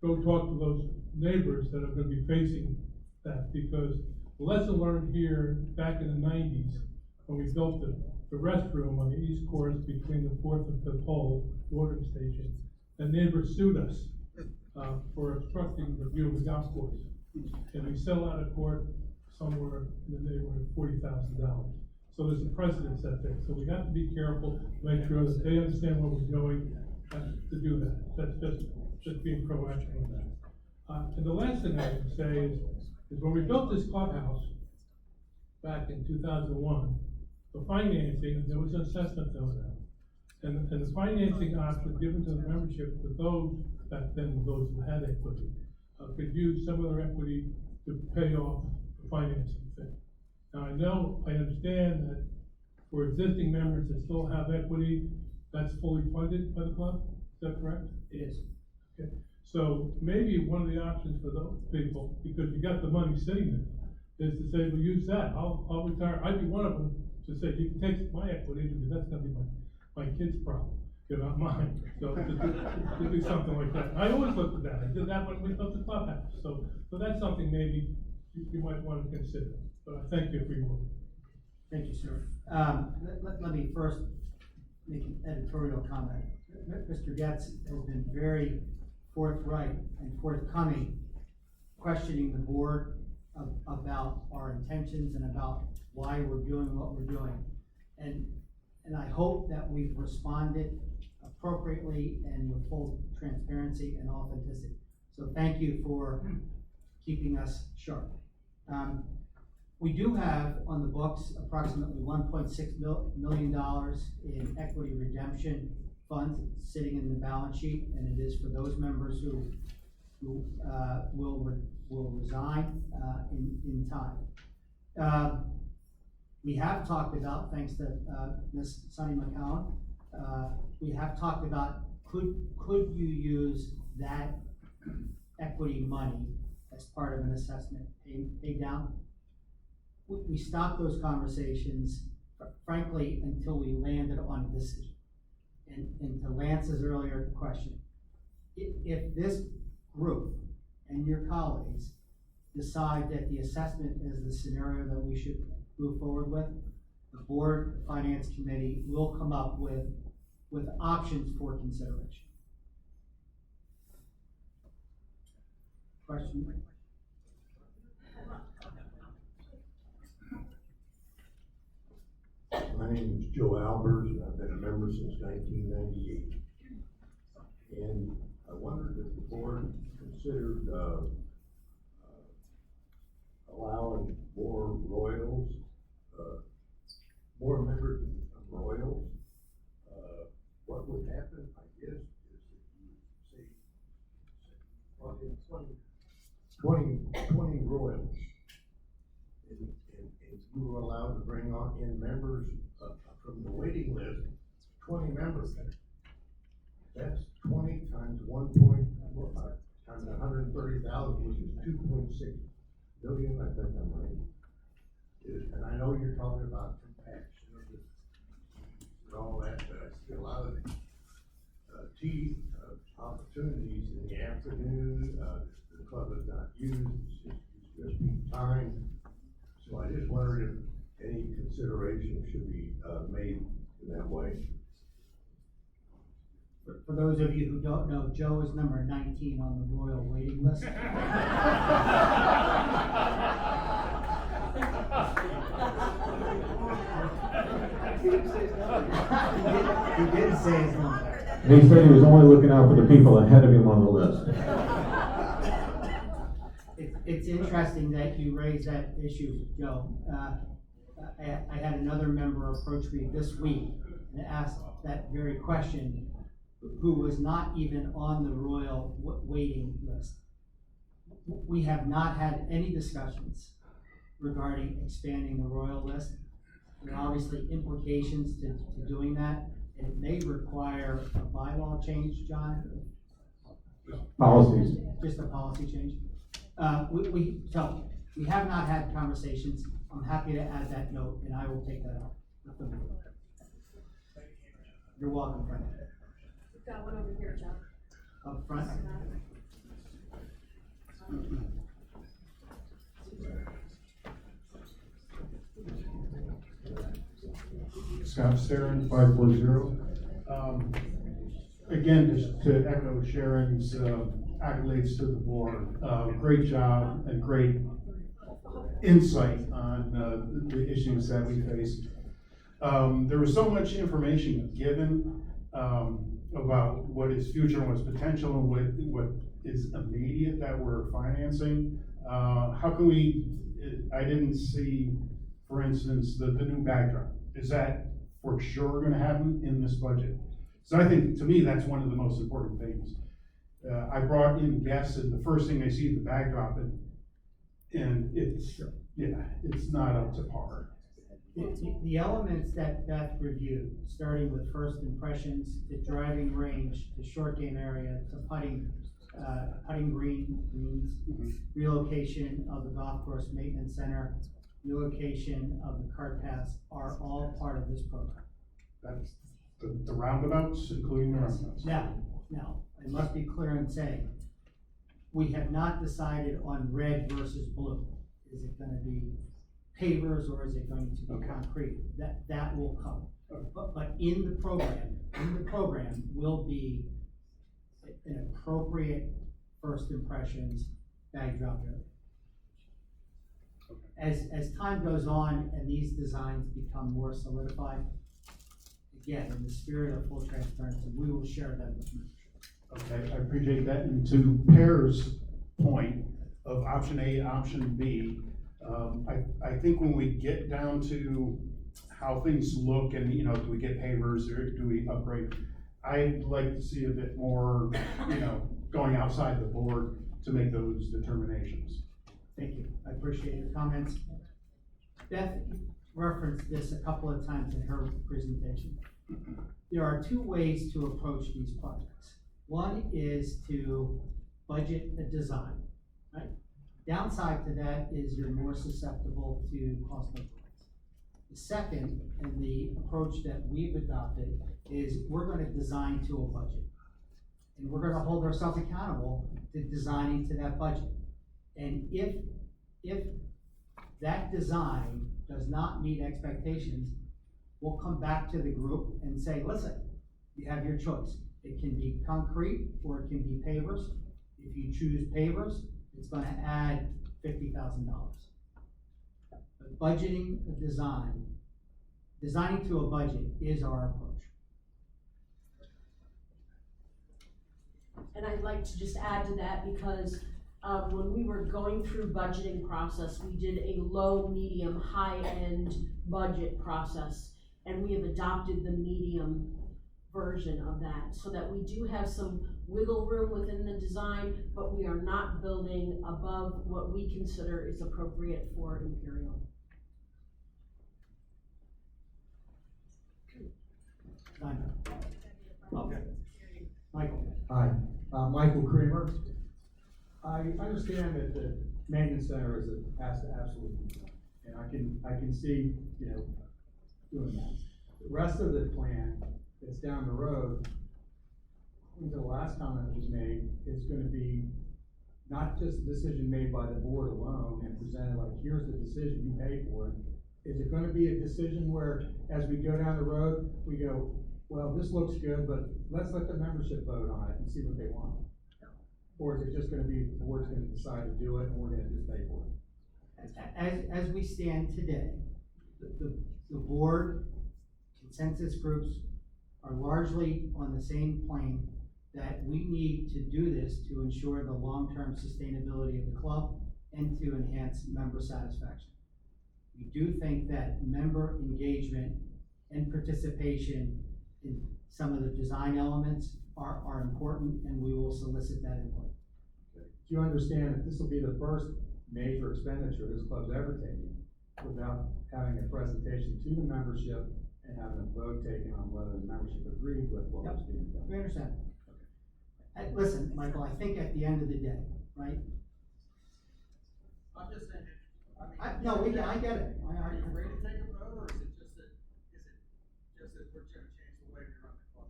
go talk to those neighbors that are gonna be facing that, because the lesson learned here back in the 90s, when we built the restroom on the east course between the 4th and 5th hole watering station, the neighbors sued us, for obstructing the view of the golf course. And we settled out of court somewhere in the neighborhood of $40,000. So there's a precedent set there, so we have to be careful, make sure that they understand what we're doing, to do that. That's just being proactive on that. And the last thing I would say is when we built this clubhouse back in 2001, the financing, there was an assessment that was out. And the financing option given to the membership to those, back then, those who had equity, could use some of their equity to pay off the financing thing. Now, I understand that for existing members that still have equity, that's fully funded by the club, is that correct? It is. Okay, so maybe one of the options for those people, because you got the money sitting there, is to say, we'll use that, I'll retire, I'd be one of them to say, you can take my equity, because that's gonna be my kid's problem, not mine. So to do something like that. I always looked at that, I did that when we built the clubhouse, so that's something maybe you might wanna consider, but I thank you for your work. Thank you, sir. Let me first make an editorial comment. Mr. Getz has been very forthright and forthcoming, questioning the board about our intentions and about why we're doing what we're doing. And I hope that we've responded appropriately and with full transparency and authenticity. So thank you for keeping us sharp. We do have on the books approximately $1.6 million in equity redemption funds sitting in the balance sheet, and it is for those members who will resign in time. We have talked about, thanks to Ms. Sunny McCowan, we have talked about could you use that equity money as part of an assessment pay down? We stopped those conversations, frankly, until we landed on a decision. And to Lance's earlier question, if this group and your colleagues decide that the assessment is the scenario that we should move forward with, the board, the finance committee will come up with options for consideration. Question? My name is Joe Albers, and I've been a member since 1998. And I wondered if the board considered, allowing more royals, more members to become royals. What would happen, I guess, is that you say, 20 royals. And you were allowed to bring in members from the waiting list, 20 members. That's 20 times 1.5 times 130,000, which is 2.6 billion, I think I'm right. And I know you're talking about compaction and all that, but I see a lot of tea opportunities in the afternoon. The club is not used, it's just peak time. So I just wondered if any consideration should be made in that way. For those of you who don't know, Joe is number 19 on the royal waiting list. He didn't say his number. He said he was only looking out for the people ahead of him on the list. It's interesting that you raised that issue, Joe. I had another member approach me this week and asked that very question, who was not even on the royal waiting list. We have not had any discussions regarding expanding the royal list. There are obviously implications to doing that. It may require a bylaw change, John. Policies. Just a policy change. So we have not had conversations. I'm happy to add that note, and I will take that up with the board. You're welcome, Frank. We've got one over here, John. Up front. Scott Starin, 540. Again, just to echo Sharon's accolades to the board, great job and great insight on the issues that we face. There was so much information given about what is future and what's potential and what is immediate that we're financing. How can we, I didn't see, for instance, the new backdrop. Is that for sure gonna happen in this budget? So I think, to me, that's one of the most important things. I brought in guests, and the first thing they see is the backdrop, and it's, yeah, it's not up to par. The elements that Beth reviewed, starting with first impressions, to driving range, to short game area, to putting greens, relocation of the golf course maintenance center, relocation of the cart paths are all part of this program. That's the roundabouts, including the roundabouts. Now, I must be clear in saying, we have not decided on red versus blue. Is it gonna be pavers or is it going to be concrete? That will come. But in the program will be an appropriate first impressions backdrop area. As time goes on and these designs become more solidified, again, in the spirit of full transparency, we will share that with you. Okay, I appreciate that. And to Pear's point of option A, option B, I think when we get down to how things look and, you know, do we get pavers or do we upgrade? I'd like to see a bit more, you know, going outside the board to make those determinations. Thank you. I appreciate your comments. Beth referenced this a couple of times in her presentation. There are two ways to approach these projects. One is to budget a design, right? Downside to that is you're more susceptible to cost overruns. The second, and the approach that we've adopted, is we're gonna design to a budget. And we're gonna hold ourselves accountable to designing to that budget. And if that design does not meet expectations, we'll come back to the group and say, listen, you have your choice. It can be concrete or it can be pavers. If you choose pavers, it's gonna add $50,000. But budgeting a design designing to a budget is our approach. And I'd like to just add to that because, when we were going through budgeting process, we did a low, medium, high-end budget process. And we have adopted the medium version of that, so that we do have some wiggle room within the design, but we are not building above what we consider is appropriate for Imperial. Time. Okay. Michael. Hi, Michael Kramer. I understand that the maintenance center has to absolutely be done, and I can see, doing that. The rest of the plan that's down the road, I think the last comment was made, it's gonna be not just a decision made by the board alone and presented like, here's the decision, you pay for it. Is it gonna be a decision where, as we go down the road, we go, well, this looks good, but let's let the membership vote on it and see what they want? Or is it just gonna be, the board's gonna decide to do it and we're gonna just pay for it? As we stand today, the board consensus groups are largely on the same plane that we need to do this to ensure the long-term sustainability of the club and to enhance member satisfaction. We do think that member engagement and participation in some of the design elements are important, and we will solicit that input. Do you understand that this will be the first major expenditure this club's ever taken without having a presentation to the membership and having a vote taken on whether the membership agreed with what was being done? We understand. Listen, Michael, I think at the end of the day, right? I'm just saying, I get it. Are you ready to take a vote, or is it just that we're gonna change the way we run the club?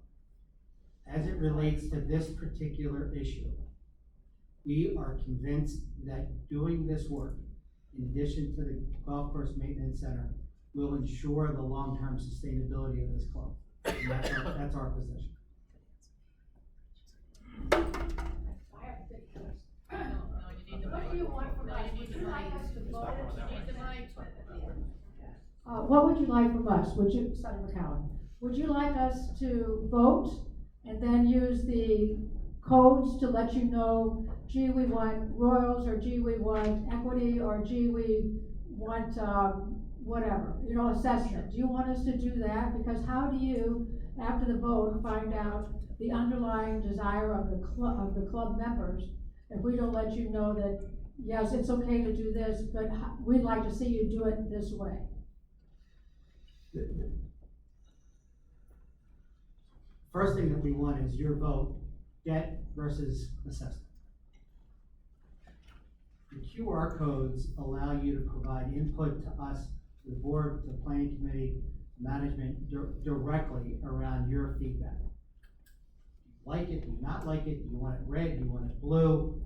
As it relates to this particular issue, we are convinced that doing this work, in addition to the golf course maintenance center, will ensure the long-term sustainability of this club. And that's our position. What do you want from us? Would you like us to vote? What would you like from us? Senator McCowan, would you like us to vote and then use the codes to let you know, gee, we want royals, or gee, we want equity, or gee, we want, whatever, assessment? Do you want us to do that? Because how do you, after the vote, find out the underlying desire of the club members if we don't let you know that, yes, it's okay to do this, but we'd like to see you do it this way? First thing that we want is your vote, debt versus assessment. The QR codes allow you to provide input to us, to the board, to the planning committee, management, directly around your feedback. Like it, do you not like it, do you want it red, do you want it blue?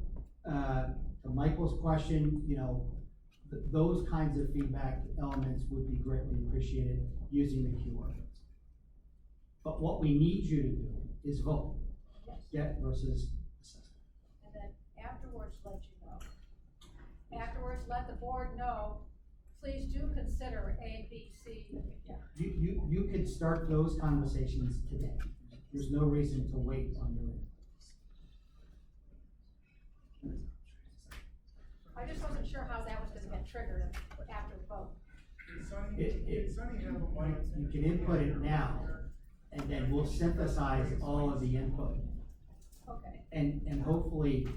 To Michael's question, those kinds of feedback elements would be greatly appreciated using the QR codes. But what we need you to do is vote, debt versus assessment. And then afterwards, let you know. Afterwards, let the board know, please do consider A, B, C. You could start those conversations today. There's no reason to wait on your end. I just wasn't sure how that was gonna get triggered after the vote. You can input it now, and then we'll synthesize all of the input. Okay. And hopefully,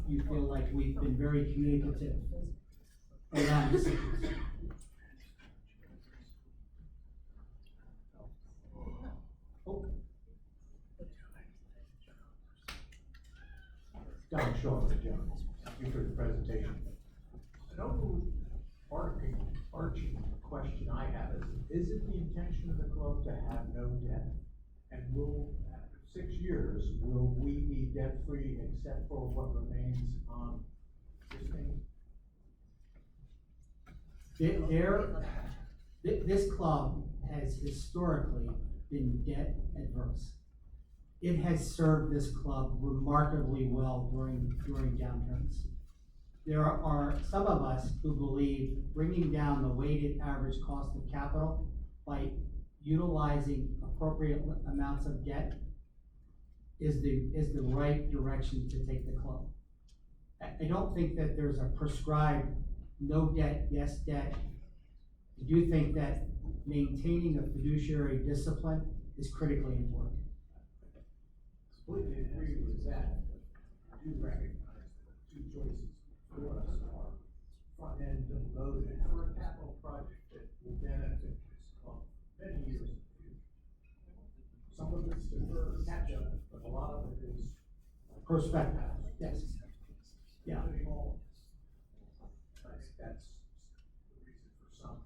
you feel like we've been very communicative around this issue. Don Shaw, John, thank you for the presentation. An overarching question I have is it the intention of the club to have no debt? And after 6 years, will we be debt-free except for what remains on this thing? This club has historically been debt adverse. It has served this club remarkably well during downturns. There are some of us who believe bringing down the weighted average cost of capital by utilizing appropriate amounts of debt is the right direction to take the club. I don't think that there's a prescribed no debt, yes debt. I do think that maintaining a fiduciary discipline is critically important. Completely agree with that. I do recognize that two choices for us are front end and loaded for a capital project that will benefit this club many years in the future. Some of it's deferred catch up, but a lot of it is. Perspective, yes. Yeah. Including all of this. I think that's the reason for some.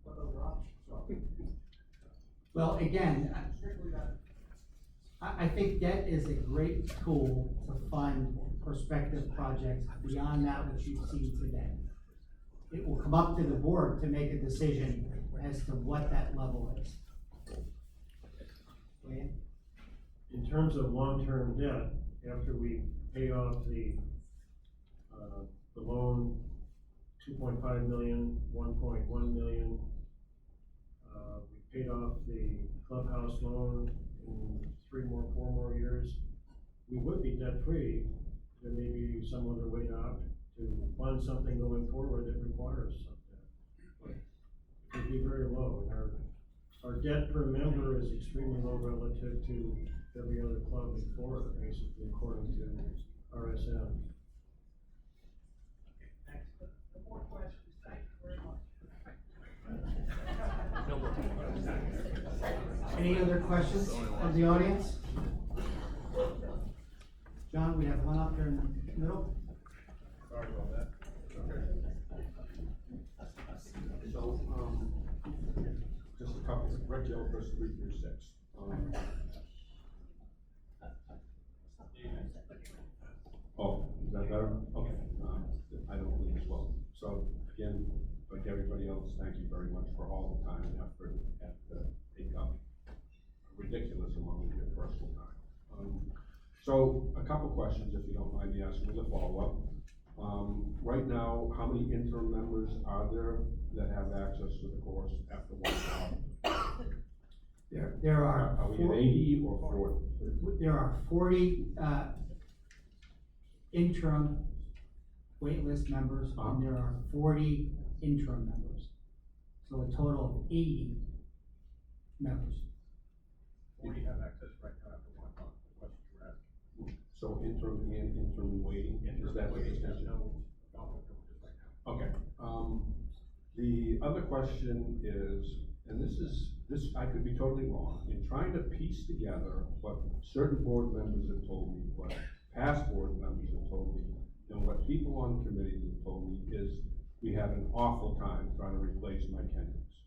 What other options are there? Well, again, Strictly that. I think debt is a great tool to fund prospective projects beyond that which you've seen today. It will come up to the board to make a decision as to what that level is. Wayne? In terms of long-term debt, after we pay off the loan, 2.5 million, 1.1 million, we paid off the clubhouse loan in 4 more years, we would be debt-free. There may be some other way to fund something going forward that requires some debt. But it could be very low, and our debt per member is extremely low relative to every other club in Florida, basically, according to RSM. No more questions, thank you very much. Any other questions from the audience? John, we have one up there in the middle. Sorry about that. So, just a couple, Red Yellow versus 336. Oh, is that better? Okay, I don't believe as well. So, again, like everybody else, thank you very much for all the time and effort at take up a ridiculous amount of your personal time. So, a couple questions, if you don't mind me asking as a follow-up. Right now, how many interim members are there that have access to the course after 1 hour? There are. Are we at 80 or 40? There are 40 interim waitlist members, and there are 40 interim members. So a total of 80 members. 40 have access right now after 1 hour, the question you're asking. So interim and interim waiting, is that what this is? Okay, the other question is, and this I could be totally wrong, in trying to piece together what certain board members have told me, what past board members have told me, and what people on committees have told me, is we had an awful time trying to replace Mike Hendricks.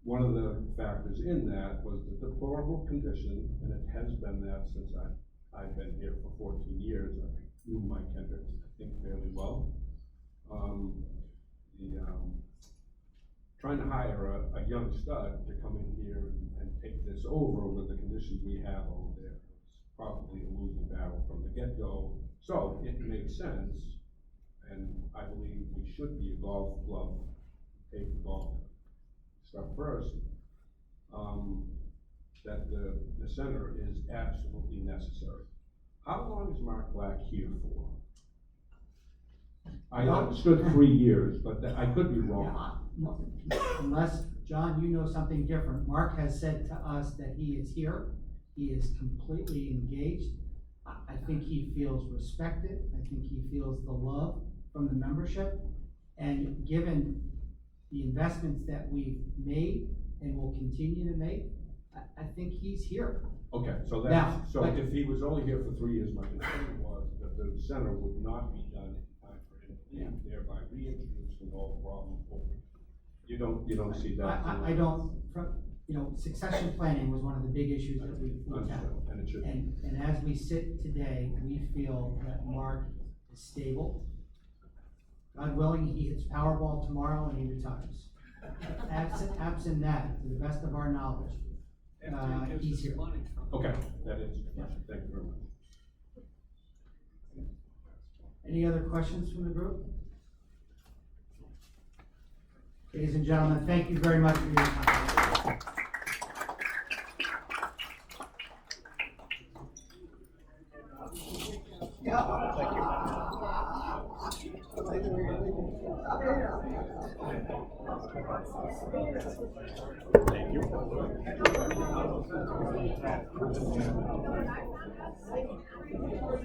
One of the factors in that was the deplorable condition, and it has been that since I've been here for 14 years. I knew Mike Hendricks, I think, fairly well. Trying to hire a young stud to come in here and take this over with the conditions we have over there was probably a losing battle from the get-go. So it makes sense, and I believe we should be a golf club, take the golf stuff first, that the center is absolutely necessary. How long is Mark Black here for? I understood 3 years, but I could be wrong. Unless, John, you know something different. Mark has said to us that he is here. He is completely engaged. I think he feels respected. I think he feels the love from the membership. And given the investments that we've made and will continue to make, I think he's here. Okay, so Now, that's, so if he was only here for 3 years, my concern was that the center would not be done in time for him to leave, thereby reintroducing all the problems forward. You don't see that? I don't, succession planning was one of the big issues that we tackled. And it should be. And as we sit today, we feel that Mark is stable. God willing, he hits Powerball tomorrow and he retires. Absent that, to the best of our knowledge, he's here. Okay, that is the question. Thank you very much. Any other questions from the group? Ladies and gentlemen, thank you very much for your time. Thank you.